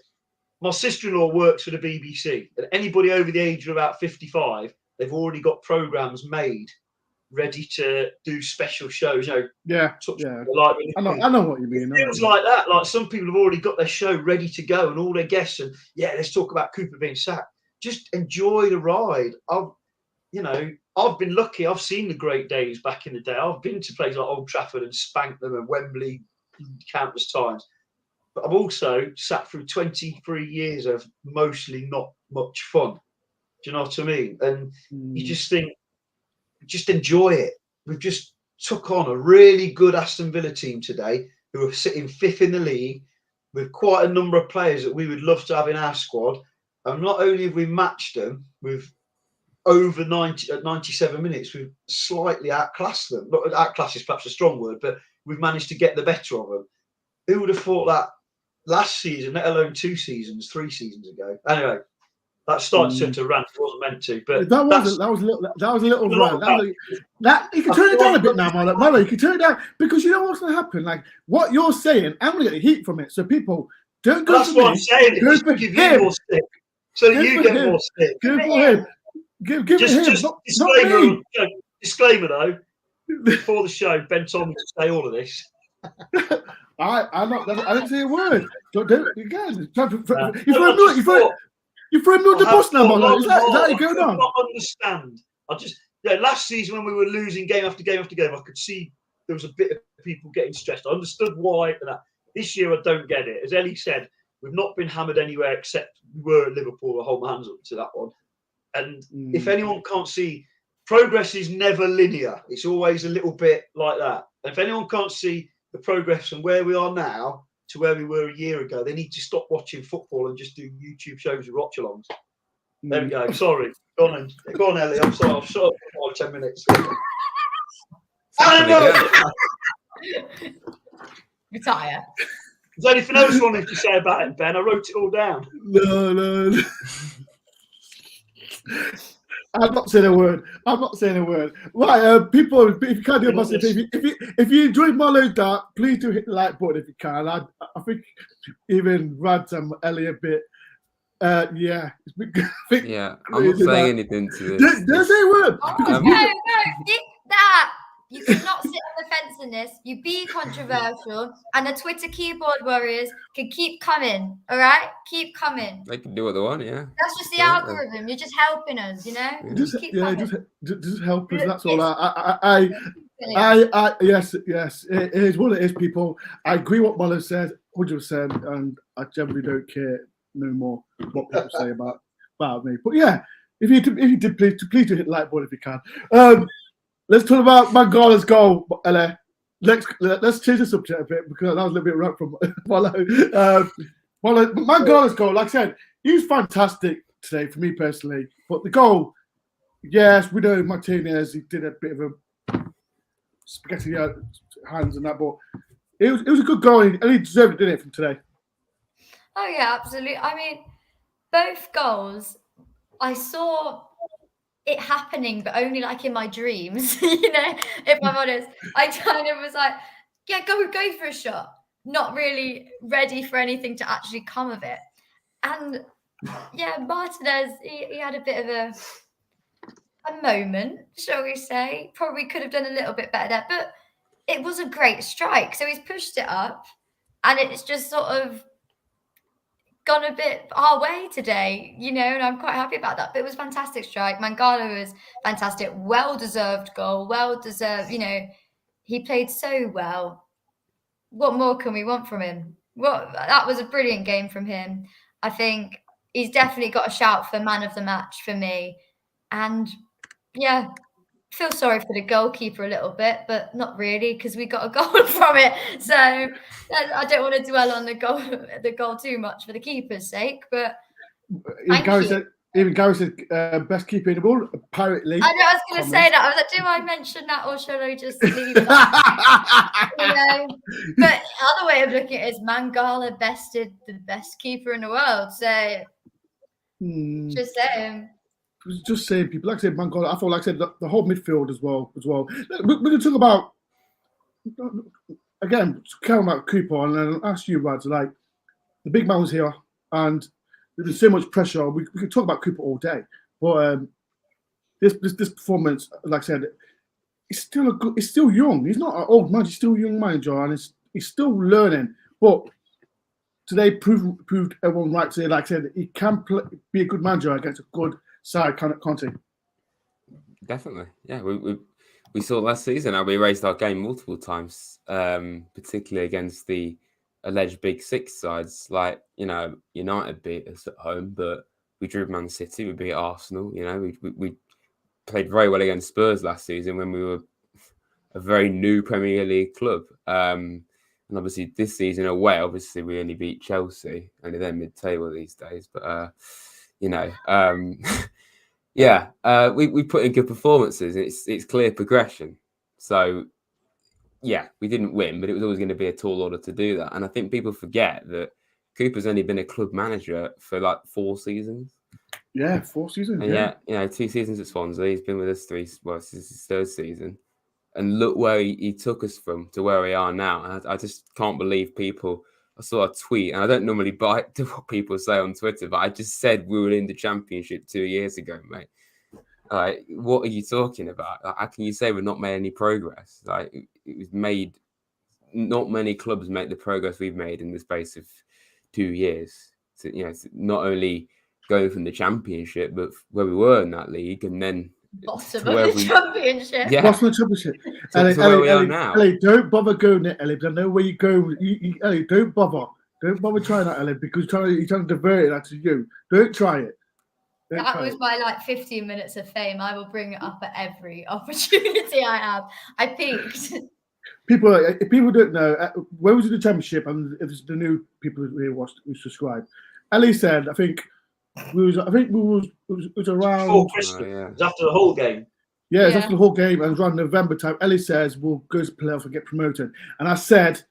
my sister-in-law works for the BBC, and anybody over the age of about 55, they've already got programmes made ready to do special shows. Yeah. Like I know what you mean. It feels like that. Like some people have already got their show ready to go and all their guests, and let's talk about Cooper being sacked. Just enjoy the ride. I've been lucky. I've seen the great days back in the day. I've been to places like Old Trafford and spanked them and Wembley countless times. But I've also sat through 23 years of mostly not much fun. Do you know what I mean? And you just think, just enjoy it. We've just took on a really good Aston Villa team today who are sitting 5th in the league with quite a number of players that we would love to have in our squad. And not only have we matched them with over 97 minutes, we've slightly outclassed them. Not outclass is perhaps a strong word, but we've managed to get the better of them. Who would have thought that last season, let alone 3 seasons ago? Anyway, that started to rant. It wasn't meant to, but that was a little rant. You can turn it down a bit now, Marlo. You can turn it down because you know what's going to happen. Like what you're saying, I'm going to get the heat from it. So people don't go. That's what I'm saying. It's to give you more stick, so that you get more stick. Good for him. Give it him. Just disclaimer though. Before the show, Ben told me to say all of this. I didn't say a word. Don't do it again. You throw me on the bus now, Marlo. Is that how you going on? I not understand. Last season when we were losing game after game after game, I could see there was a bit of people getting stressed. I understood why. This year, I don't get it. As Ellie said, we've not been hammered anywhere except we were at Liverpool. I hold my hands up to that one. And if anyone can't see, progress is never linear. It's always a little bit like that. And if anyone can't see the progress from where we are now to where we were a year ago, they need to stop watching football and just do YouTube shows with watch-alongs. There we go. Sorry. Go on, Ellie. I'm sorry. I've shut up for 10 minutes. Retire. Is there anything else you wanted to say about it, Ben? I wrote it all down. No. I'm not saying a word. Right, people, if you can't do it, massive, if you enjoyed Marlo's that, please do hit the like button if you can. I think even Rad and Ellie a bit. I'm not saying anything to this. Don't say a word. No, skip that. You cannot sit on the fence in this. You be controversial, and the Twitter keyboard warriors can keep coming. All right, keep coming. They can do what they want. Yeah, that's just the algorithm. You're just helping us, Just help us. That's all. Yes. It is what it is, people. I agree what Marlo says, 100%, and I generally don't care no more what people say about me. But yeah, if you did, please do hit the like button if you can. Let's talk about Mangala's goal, Ella. Let's change the subject a bit because that was a little bit rough from Marlo. Mangala's goal, like I said, he was fantastic today for me personally. But the goal, yes, we know Martinez, he did a bit of a spaghetti hands and that, but it was a good goal and he deserved it, didn't it, from today? Oh yeah, absolutely. I mean, both goals, I saw it happening, but only like in my dreams, if I'm honest. I kind of was like, go for a shot. Not really ready for anything to actually come of it. And Yeah, Martinez, he had a bit of a moment, shall we say. Probably could have done a little bit better there, but it was a great strike. So he's pushed it up, and it's just sort of gone a bit our way today, and I'm quite happy about that. But it was a fantastic strike. Mangala was fantastic, well-deserved goal, well-deserved, he played so well. What more can we want from him? That was a brilliant game from him. I think he's definitely got a shout for man of the match for me. And yeah, feel sorry for the goalkeeper a little bit, but not really because we got a goal from it. So I don't want to dwell on the goal too much for the keeper's sake. But even Gary said best keeper in the world. Apparently, I know I was going to say that. I was like, do I mention that or should I just leave that? But other way of looking at it is Mangala bested the best keeper in the world. So just saying. Just saying, people like I said, Mangala. I thought, like I said, the whole midfield as well. We're going to talk about again, carrying about Cooper, and then I'll ask you, Rads. Like the big man was here, and there's so much pressure. We could talk about Cooper all day, but this performance, like I said, he's still young. He's not an old man. He's still a young manager, and he's still learning. But today proved everyone right today. Like I said, he can be a good manager against a good side, can't he? Definitely, yeah. We saw last season how we raised our game multiple times, particularly against the alleged big six sides. Like, United beat us at home, but we drew Man City, we beat Arsenal. We played very well against Spurs last season when we were a very new Premier League club. And obviously this season away, obviously we only beat Chelsea, only they're mid-table these days. But we put in good performances. It's clear progression. So yeah, we didn't win, but it was always going to be a tall order to do that. And I think people forget that Cooper's only been a club manager for like 4 seasons. Yeah, 4 seasons. And 2 seasons at Swansea. He's been with us this is his 3rd season. And look where he took us from to where we are now. And I just can't believe people. I saw a tweet, and I don't normally bite to what people say on Twitter, but I just said we were in the Championship 2 years ago, mate. Like, what are you talking about? Like, how can you say we've not made any progress? Like, it was made. Not many clubs make the progress we've made in the space of 2 years. So, not only going from the Championship, but where we were in that league, and then bottom of the Championship. Yeah, bottom of the Championship. Ellie, don't bother going there, Ellie. I know where you go. Ellie, don't bother. Don't bother trying that, Ellie, because you're trying to divert it to you. Don't try it. That was my 15 minutes of fame. I will bring it up at every opportunity I have. I peaked. If people don't know, when we was in the Championship, and if it's the new people who watched, who subscribe, Ellie said, I think we was around before Christmas. It was after the whole game. Yeah, it's after the whole game, and it was around November time. Ellie says we'll go to playoff and get promoted, and I said,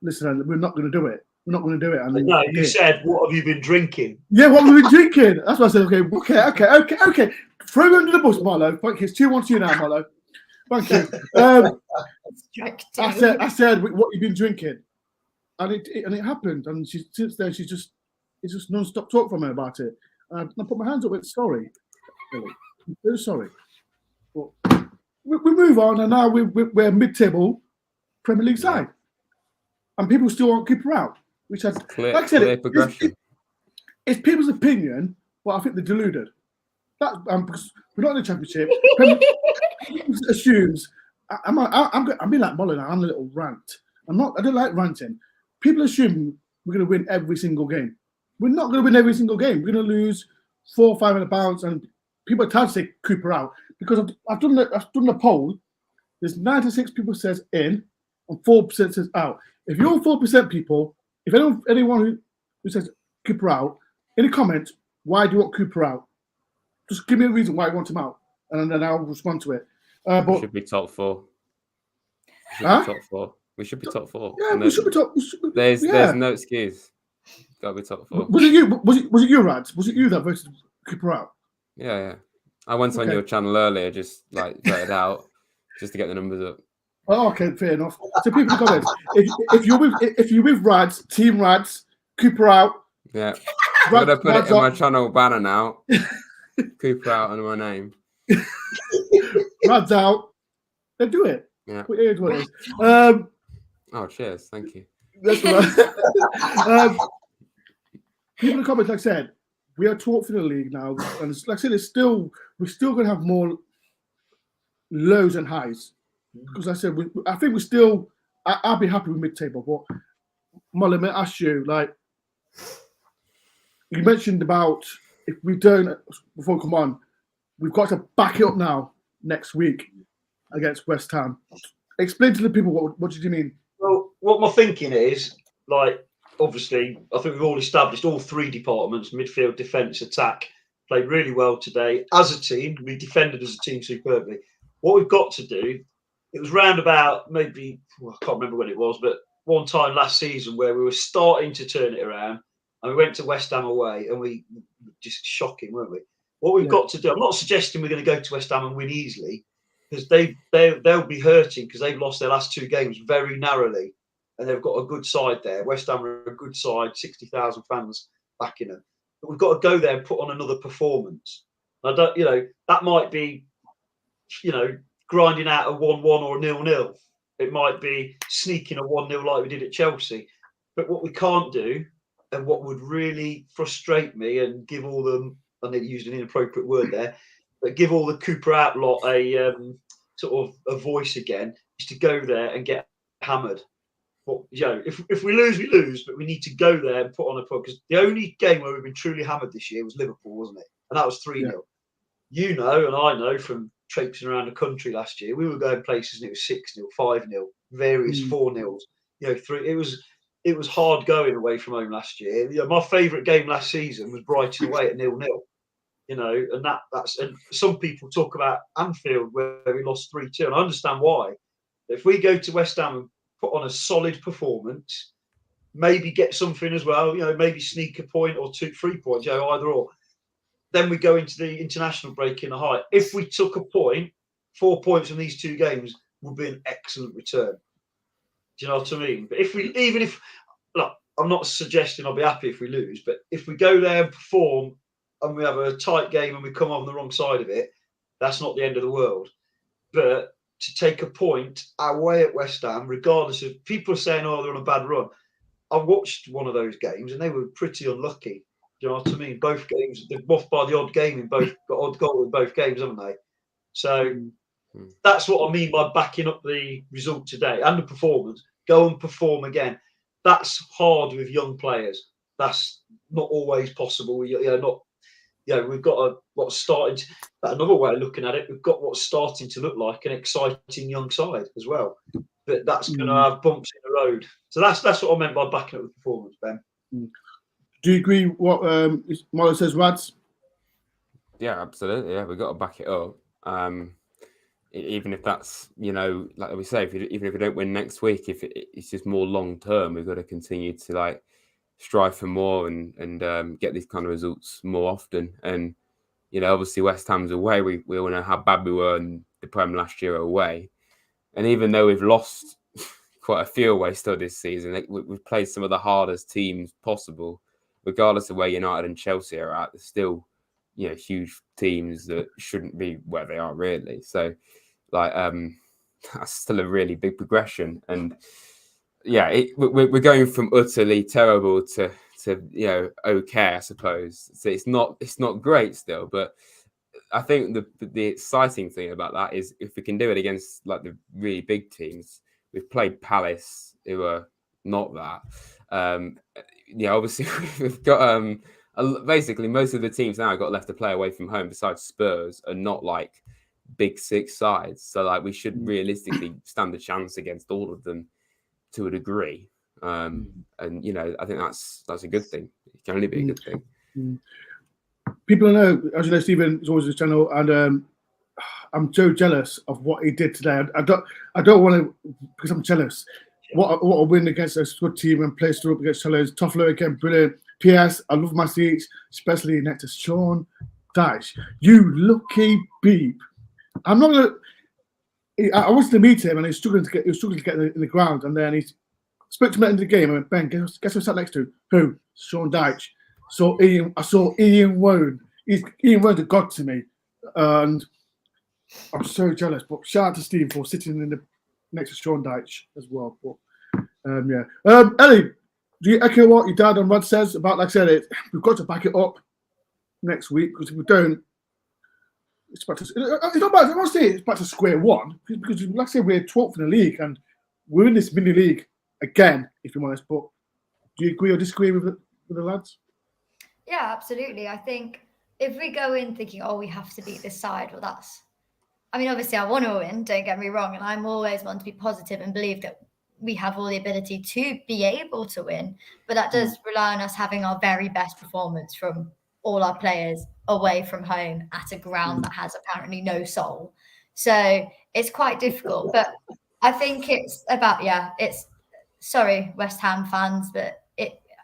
"Listen, we're not going to do it. We're not going to do it." And no, you said, "What have you been drinking?" Yeah, what have we been drinking? That's why I said, "Okay." Throw me under the bus, Marlo. Thank you. It's 2-1 to you now, Marlo. Thank you. I said, "What you been drinking?" And it happened, and since then it's just non-stop talk from her about it. I put my hands up. It's sorry, really. I'm so sorry. But we move on, and now we're mid-table Premier League side, and people still want Cooper out, which has clear, like I said, progression. It's people's opinion, but I think they're deluded. That because we're not in the Championship. Assumes I'm being like Molly now. I'm a little rant. I don't like ranting. People assume we're going to win every single game. We're not going to win every single game. We're going to lose 4 or 500 pounds, and people are tired to say Cooper out because I've done the poll. There's 96 people says in, and 4% says out. If you're 4% people, if anyone who says Cooper out, in the comments, why do you want Cooper out? Just give me a reason why you want him out, and then I'll respond to it. But we should be top 4. We should be top 4. Yeah, we should be top. There's no excuse. Got to be top 4. Was it you? Was it you, Rads? Was it you that voted Cooper out? Yeah. I went on your channel earlier, just voted out, just to get the numbers up. Oh, okay, fair enough. So people comment if you're with Rads, Team Rads, Cooper out. Yeah. I'm going to put it in my channel banner now. Cooper out under my name. Rad's out. They do it. Yeah. Here's what it is. Oh, cheers. Thank you. That's right. People in the comments, like I said, we are 12th in the league now, and like I said, we're still going to have more lows and highs. Because I said, I think we're still. I'll be happy with mid-table, but Molly, let me ask you, like, you mentioned about if we don't, before we come on, we've got to back it up now next week against West Ham. Explain to the people what did you mean? Well, what my thinking is, like, obviously, I think we've all established all three departments, midfield, defence, attack, played really well today. As a team, we defended as a team superbly. What we've got to do, it was round about maybe, I can't remember when it was, but one time last season where we were starting to turn it around and we went to West Ham away and we just shocking, weren't we? What we've got to do, I'm not suggesting we're going to go to West Ham and win easily because they'll be hurting because they've lost their last two games very narrowly. And they've got a good side there. West Ham are a good side, 60,000 fans backing them. But we've got to go there and put on another performance. I don't, that might be, grinding out a 1-1 or a 0-0. It might be sneaking a 1-0 like we did at Chelsea. But what we can't do, and what would really frustrate me and give all them, I need to use an inappropriate word there, but give all the Cooper out lot a sort of a voice again, is to go there and get hammered. But, if we lose, we lose. But we need to go there and put on a put. Because the only game where we've been truly hammered this year was Liverpool, wasn't it? And that was 3-0. Yeah. You know, and I know from traipsing around the country last year, we were going places and it was 6-0, 5-0, various 4-0s. 3. It was hard going away from home last year. My favourite game last season was Brighton away at 0-0. And that's and some people talk about Anfield where we lost 3-2, and I understand why. If we go to West Ham and put on a solid performance, maybe get something as well, maybe sneak a point or 2-3 points, either or. Then we go into the international break in a high. If we took a point, 4 points from these two games would be an excellent return. Do you know what I mean? But look, I'm not suggesting I'll be happy if we lose, but if we go there and perform and we have a tight game and we come on the wrong side of it, that's not the end of the world. But to take a point away at West Ham, regardless of people are saying, oh, they're on a bad run. I watched one of those games and they were pretty unlucky. Do you know what I mean? Both games, they've buffed by the odd game in both, got odd goal in both games, haven't they? So that's what I mean by backing up the result today and the performance. Go and perform again. That's hard with young players. That's not always possible. We've got what's starting. Another way of looking at it, we've got what's starting to look like an exciting young side as well. But that's going to have bumps in the road. So that's what I meant by backing up the performance, Ben. Do you agree what Marlon says, Rads? Yeah, absolutely. Yeah, we've got to back it up. Even if that's, like we say, even if we don't win next week, if it's just more long term, we've got to continue to strive for more and get these kind of results more often. And obviously West Ham's away. We all know how bad we were in the Prem last year away. And even though we've lost quite a few away still this season, we've played some of the hardest teams possible. Regardless of where United and Chelsea are at, they're still, huge teams that shouldn't be where they are really. So, that's still a really big progression. And we're going from utterly terrible to okay, I suppose. So it's not great still, but I think the exciting thing about that is if we can do it against the really big teams. We've played Palace, who are not that. Obviously we've got basically most of the teams now got left to play away from home besides Spurs are not big six sides. So we should realistically stand a chance against all of them to a degree. And I think that's a good thing. It can only be a good thing. People know, as you know, Stephen is always on his channel, and I'm so jealous of what he did today. I don't want to, because I'm jealous. What a win against a good team and play through up against Chelsea. Toffolo again, brilliant. P.S. I love my seats, especially next to Sean Dyche. You lucky beep. I'm not gonna. I wanted to meet him, and he was struggling to get in the ground. And then he spoke to me at the end of the game. I went, Ben, guess who I sat next to? Who? Sean Dyche. I saw Ian Woan. Ian Woan's a god to me, and I'm so jealous. But shout out to Steve for sitting in the next to Sean Dyche as well. But Ellie, do you echo what your dad and Rod says about? Like I said, we've got to back it up next week, because if we don't, it's back to. It's not bad. I want to say it's back to square one, because like I said, we're 12th in the league and we're in this mini league again, if you're honest. But do you agree or disagree with the lads? Yeah, absolutely. I think if we go in thinking, oh, we have to beat this side, well, that's. I mean, obviously, I want to win. Don't get me wrong, and I'm always one to be positive and believe that we have all the ability to be able to win. But that does rely on us having our very best performance from all our players away from home at a ground that has apparently no soul. So it's quite difficult. But I think it's about, it's sorry, West Ham fans, but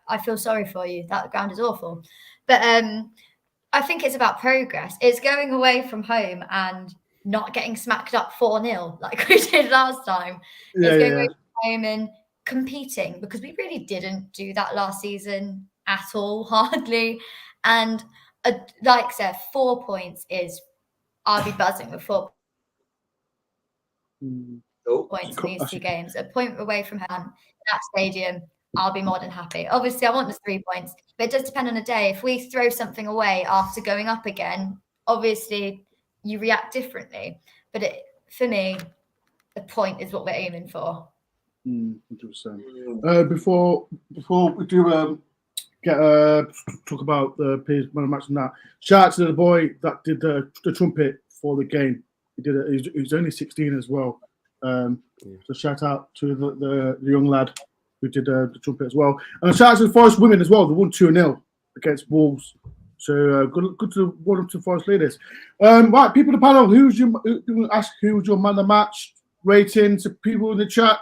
I feel sorry for you. That ground is awful. But I think it's about progress. It's going away from home and not getting smacked up 4-0 like we did last time. It's going away from home and competing, because we really didn't do that last season at all, hardly. And like I said, 4 points is, I'll be buzzing with 4 points in these 2 games. A point away from home in that stadium, I'll be more than happy. Obviously, I want the 3 points, but it does depend on the day. If we throw something away after going up again, obviously you react differently. But for me, the point is what we're aiming for. 100%. Before we do talk about the Peers Man of the Match and that, shout out to the boy that did the trumpet for the game. He did it. He's only 16 as well. So shout out to the young lad who did the trumpet as well. And shout out to the Forest women as well. They won 2-0 against Wolves. So good to one up to Forest ladies. Right, people in the panel, who was your man of the match? Ratings, people in the chat,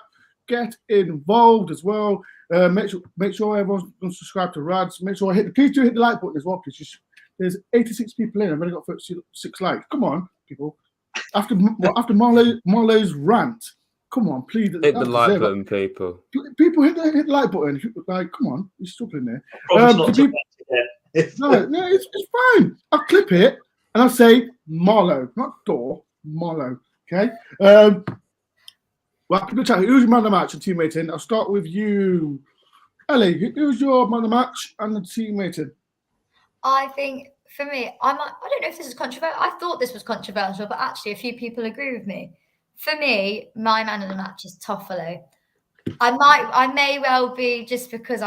get involved as well. Make sure everyone's subscribed to Rads. Please do hit the like button as well, please. There's 86 people in. I've only got 36 likes. Come on, people. After Marley's rant, come on, please. Hit the like button, people. People hit the like button. Like, come on, you're struggling there. No, it's fine. I'll clip it and I'll say Marlow, not Door, Marlow. Okay. Well, people chat. Who's your man of the match and teammate in? I'll start with you, Ellie. Who's your man of the match and the teammate in? I think for me, I don't know if this is controversial. I thought this was controversial, but actually a few people agree with me. For me, my man of the match is Toffolo. I may well be, just because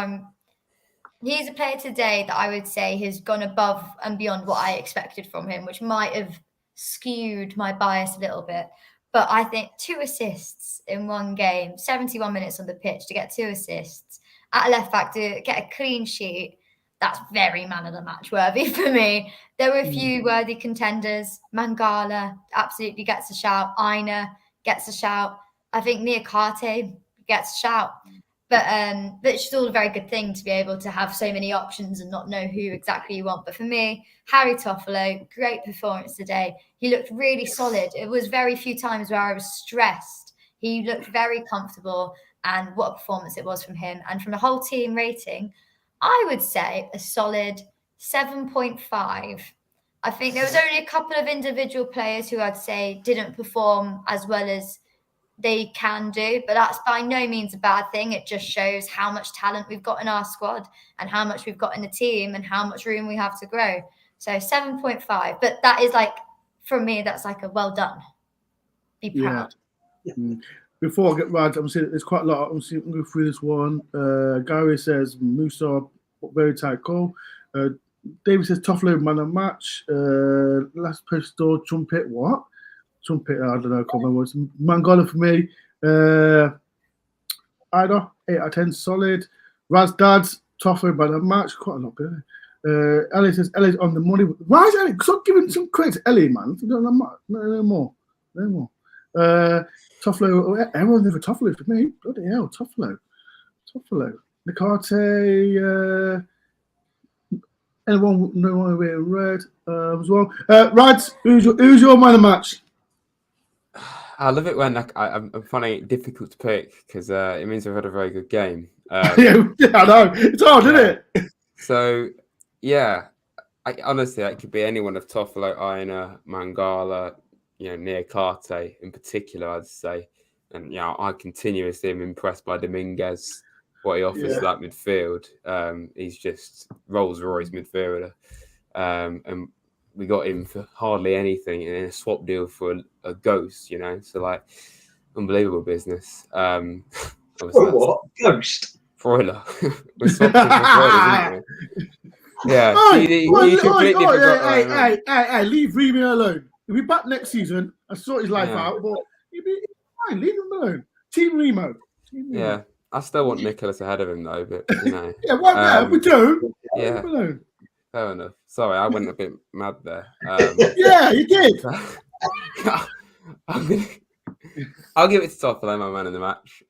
he's a player today that I would say has gone above and beyond what I expected from him, which might have skewed my bias a little bit. But I think 2 assists in one game, 71 minutes on the pitch to get 2 assists, at left back to get a clean sheet, that's very man of the match worthy for me. There were a few worthy contenders. Mangala absolutely gets a shout. Aina gets a shout. I think Niakate gets a shout. But it's still a very good thing to be able to have so many options and not know who exactly you want. But for me, Harry Toffolo, great performance today. He looked really solid. It was very few times where I was stressed. He looked very comfortable, and what a performance it was from him. And from the whole team rating, I would say a solid 7.5. I think there was only a couple of individual players who I'd say didn't perform as well as they can do, but that's by no means a bad thing. It just shows how much talent we've got in our squad and how much we've got in the team and how much room we have to grow. So 7.5, but that is like, for me, that's like a well done. Be proud. Yeah. Before I get right, I'm saying there's quite a lot. I'm going to go through this one. Gary says Musa, very tight goal. David says Toffolo man of the match. Last post store trumpet. What? Trumpet, I don't know, I can't remember what it's. Mangala for me. Ida, 8 out of 10, solid. Raz Dad's, Toffolo by the match, quite a lot better. Ellie says Ellie's on the money. Why is Ellie? Stop giving some credit to Ellie, man. No more. Toffolo, everyone there for Toffolo for me. Bloody hell, Toffolo. Nicarte, anyone no one wearing red as well. Rads, who's your man of the match? I love it when I'm finding it difficult to pick because it means I've had a very good game. Yeah, I know. It's hard, isn't it? So Yeah, honestly, it could be anyone of Toffolo, Aina, Mangala, Niakate in particular, I'd say. And I continuously am impressed by Dominguez, what he offers to that midfield. He's just Rolls Royce midfielder. And we got him for hardly anything in a swap deal for a ghost, So like, unbelievable business. What? Ghost? Broiler. We swapped him for Broiler, didn't we? Yeah, you completely forgot. Hey, leave Remy alone. He'll be back next season and sort his life out, but he'll be fine. Leave him alone. Team Remo. Yeah, I still want Nicholas ahead of him though, but yeah, well, we do. Yeah, fair enough. Sorry, I went a bit mad there. Yeah, you did. I'll give it to Toffolo, my man in the match,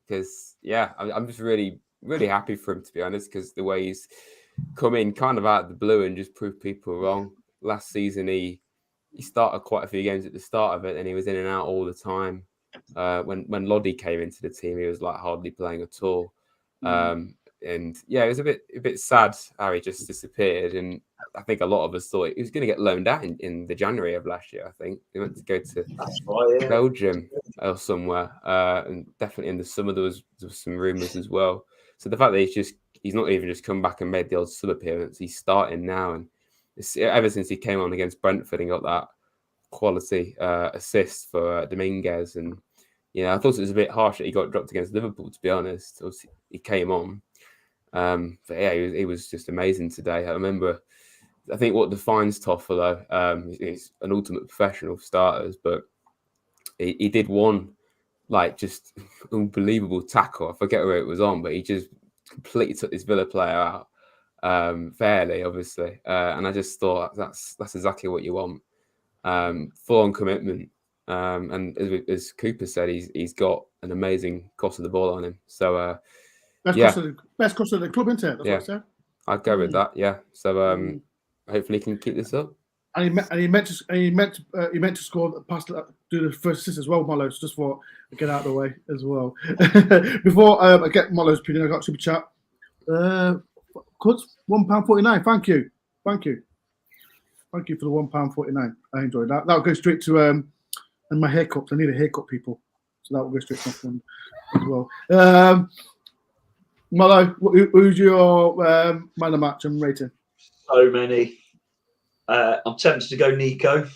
because I'm just really, really happy for him, to be honest, because the way he's come in kind of out of the blue and just proved people wrong. Last season, he started quite a few games at the start of it, and he was in and out all the time. When Lodi came into the team, he was like hardly playing at all. And it was a bit sad how he just disappeared. And I think a lot of us thought he was going to get loaned out in the January of last year. I think he went to go to Belgium or somewhere, and definitely in the summer there was some rumours as well. So the fact that he's not even just come back and made the odd sub appearance, he's starting now, and ever since he came on against Brentford and got that quality assist for Dominguez, and I thought it was a bit harsh that he got dropped against Liverpool, to be honest. Obviously, he came on. But he was just amazing today. I think what defines Toffolo, he's an ultimate professional for starters, but he did one like just unbelievable tackle. I forget where it was on, but he just completely took this Villa player out fairly, obviously. And I just thought that's exactly what you want. Full on commitment. And as Cooper said, he's got an amazing cross of the ball on him. So best cross of the club, isn't it? That's what I said. I'd go with that. Yeah. So hopefully he can keep this up. And he meant to score past, do the first assist as well, Mollo's, just for get out of the way as well. Before I get Mollo's opinion, I got super chat. £1.49. Thank you for the £1.49. I enjoyed that. That'll go straight to and my haircuts. I need a haircut, people, so that will go straight to my phone as well. Mollo, who's your man of the match and rating? So many. I'm tempted to go Nico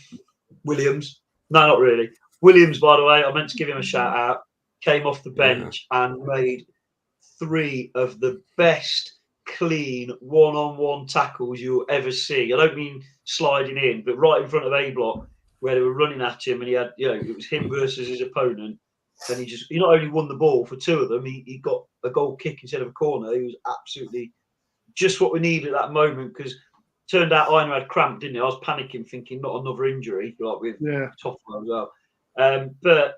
Williams. No, not really. Williams, by the way, I meant to give him a shout out. Came off the bench and made 3 of the best clean one-on-one tackles you'll ever see. I don't mean sliding in, but right in front of A block where they were running at him, and he had, it was him versus his opponent, and he not only won the ball for 2 of them, he got a goal kick instead of a corner. He was absolutely just what we needed at that moment, because turned out Aina had cramp, didn't he? I was panicking, thinking not another injury, like with Toffolo as well. But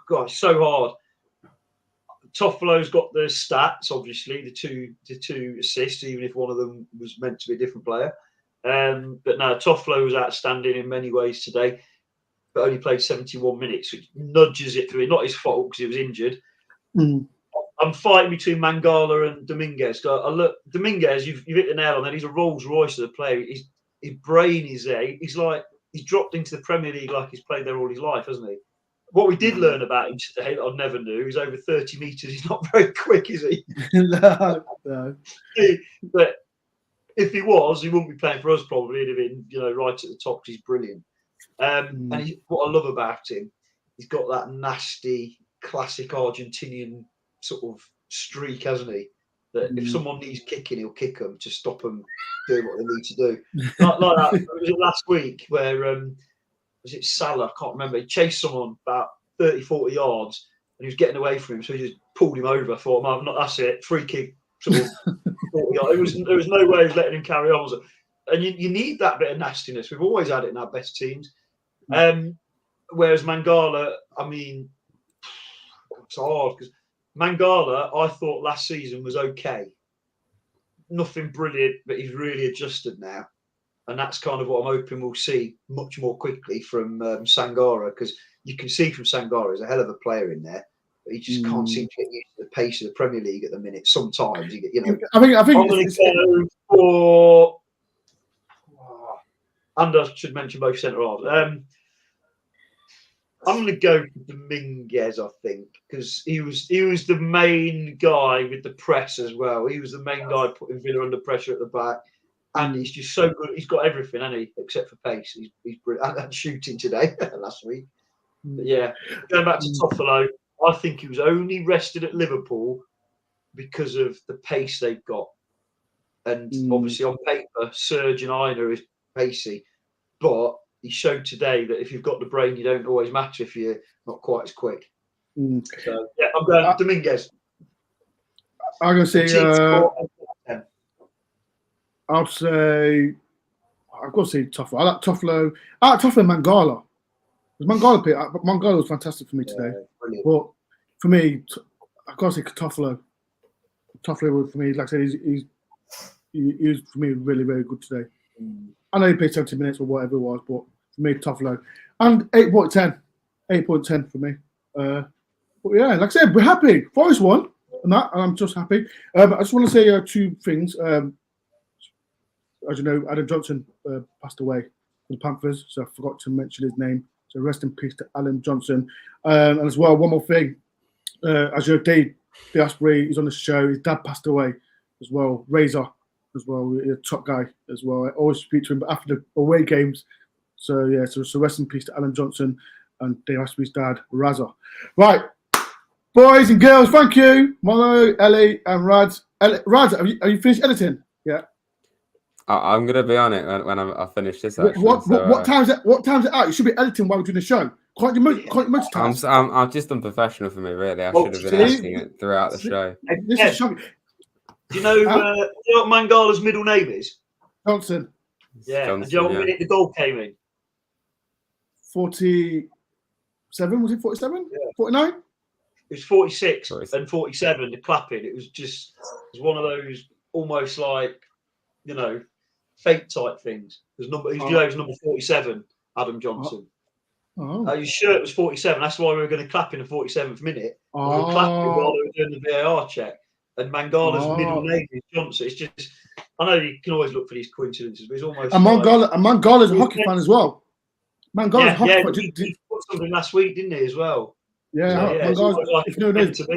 God, it's so hard. Toffolo's got the stats, obviously, the two assists, even if one of them was meant to be a different player. But no, Toffolo was outstanding in many ways today, but only played 71 minutes, which nudges it through. Not his fault because he was injured. I'm fighting between Mangala and Dominguez. Dominguez, you've hit the nail on that. He's a Rolls Royce of a player. His brain is there. He's dropped into the Premier League like he's played there all his life, hasn't he? What we did learn about him today that I never knew, he's over 30 metres. He's not very quick, is he? No. But if he was, he wouldn't be playing for us probably. He'd have been, right at the top. He's brilliant. And what I love about him, he's got that nasty, classic Argentinian sort of streak, hasn't he? That if someone needs kicking, he'll kick them to stop them doing what they need to do. like that. It was last week where was it Salah? I can't remember. He chased someone about 30, 40 yards, and he was getting away from him, so he just pulled him over. I thought, "Man, that's it. Free kick." Sort of 40 yards. There was no way he was letting him carry on. And you need that bit of nastiness. We've always had it in our best teams. Whereas Mangala, I mean, it's hard because Mangala, I thought last season was okay. Nothing brilliant, but he's really adjusted now. And that's kind of what I'm hoping we'll see much more quickly from Sangara, because you can see from Sangara, he's a hell of a player in there. but he just can't seem to get used to the pace of the Premier League at the minute. Sometimes, I think I'm going to go for. And I should mention both centre halves. I'm going to go for Dominguez, I think, because he was the main guy with the press as well. He was the main guy putting Villa under pressure at the back, and he's just so good. He's got everything, hasn't he, except for pace. He's brilliant, and shooting today last week. But yeah, going back to Toffolo, I think he was only rested at Liverpool because of the pace they've got, and obviously on paper, Serge and Aina is pacey, but he showed today that if you've got the brain, you don't always matter if you're not quite as quick. So yeah, I'm going Dominguez. I'm going to say. I'll say. I've got to say Toffolo. I like Toffolo. I like Toffolo and Mangala. Mangala was fantastic for me today. Brilliant. But for me, I've got to say Toffolo. Toffolo for me, like I said, he was for me really, really good today. I know he played 70 minutes or whatever it was, but for me, Toffolo. And 8.10. 8.10 for me. But yeah, like I said, we're happy. Forest won, and I'm just happy. I just want to say two things. As you know, Adam Johnson passed away for the Panthers, so I forgot to mention his name. So rest in peace to Alan Johnson. And as well, one more thing. As you know, Dave Asprey is on the show. His dad passed away as well. Razor as well, a top guy as well. I always speak to him after the away games. So yeah, so rest in peace to Alan Johnson and Dave Asprey's dad, Razor. Right, boys and girls, thank you, Molo, Ellie, and Rads. Rads, have you finished editing? Yeah. I'm gonna be on it when I finish this. Actually, what time is it? What time is it out? You should be editing while we're doing the show. Can't you multitask? I'm just unprofessional for me, really. I should have been editing it throughout the show. This is shocking. Do you know what Mangala's middle name is? Johnson. Yeah. Johnson, Do you know what minute the goal came in? 47, was it 47? Yeah. 49? It was 46 and 47, the clapping. It was one of those almost like, fake type things. It was number 47, Adam Johnson. His shirt was 47. That's why we were going to clap in the 47th minute. We were clapping while they were doing the VAR check. And Mangala's middle name is Johnson. It's just, I know you can always look for these coincidences, but it's almost. And Mangala's a hockey fan as well. Mangala's a hockey fan. He put something last week, didn't he, as well? Yeah, so, Mangala's,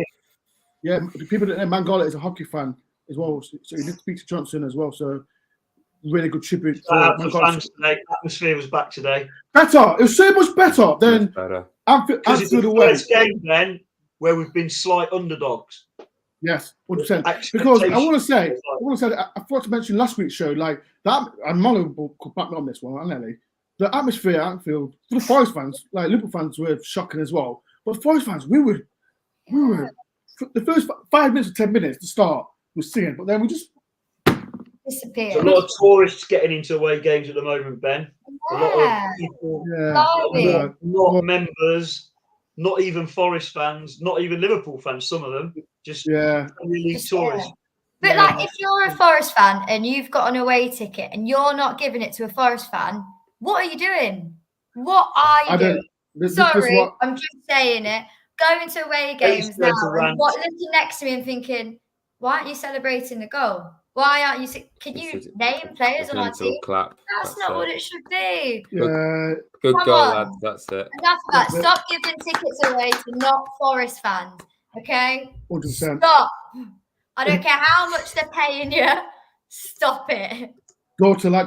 yeah, the people that know Mangala is a hockey fan as well. So he did speak to Johnson as well. So really good tribute. The fans today. Atmosphere was back today. Better. It was so much better than Anfield away. First game then where we've been slight underdogs. Yes, 100%. Because I want to say that I forgot to mention last week's show, like that, and Molly will back me on this one, Nelly. The atmosphere at Anfield for the Forest fans, like Liverpool fans, were shocking as well. But Forest fans, we were the first 5 minutes or 10 minutes to start was singing, but then we just disappeared. There's a lot of tourists getting into away games at the moment, Ben. A lot of people, not members. Not even Forest fans, not even Liverpool fans, some of them, just really tourists. But like, if you're a Forest fan and you've got an away ticket and you're not giving it to a Forest fan, what are you doing? What are you doing? Sorry, I'm just saying it. Going to away games now and looking next to me and thinking, why aren't you celebrating the goal? Why aren't you? Can you name players on our team? That's not what it should be. Good goal, lads. That's it. Enough of that. Stop giving tickets away to not Forest fans. Okay? 100%. Stop. I don't care how much they're paying you. Stop it. Daughter like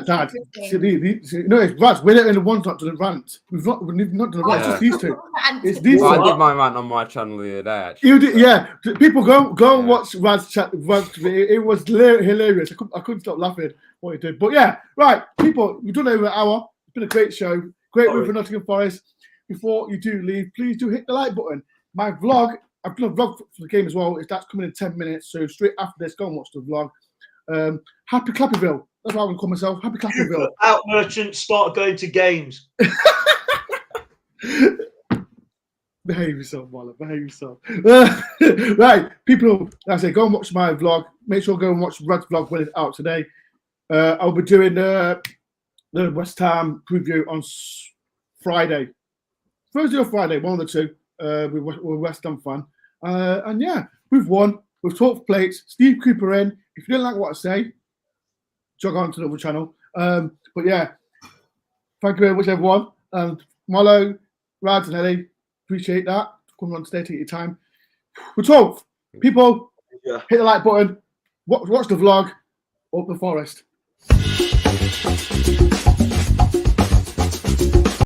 dad. See, it's Rats. We're in the one not to the rant. We've not done the rant. It's these two. It's these two. I did my rant on my channel the other day. Actually. You did, yeah. People go and watch Rad's chat. It was hilarious. I couldn't stop laughing what he did. But yeah, right, people, we've done over an hour. It's been a great show. Great week for Nottingham Forest. Before you do leave, please do hit the like button. My vlog, I've done a vlog for the game as well. That's coming in 10 minutes. So straight after this, go and watch the vlog. Happy Clapperville. That's what I would call myself. Happy Clapperville. Out merchants start going to games. Behave yourself, Marlon. Behave yourself. Right, people, like I say, go and watch my vlog. Make sure to go and watch Rad's vlog when it's out today. I'll be doing the West Ham preview on Friday. Thursday or Friday, one of the two. we're a West Ham fan. And yeah, we've won. We've talked plates. Steve Cooper in. If you don't like what I say, jog on to the other channel. But yeah, thank you very much, everyone. Marlo, Rads, and Ellie, appreciate that. Coming on today, take your time. We're told, people, hit the like button, watch the vlog, up the forest.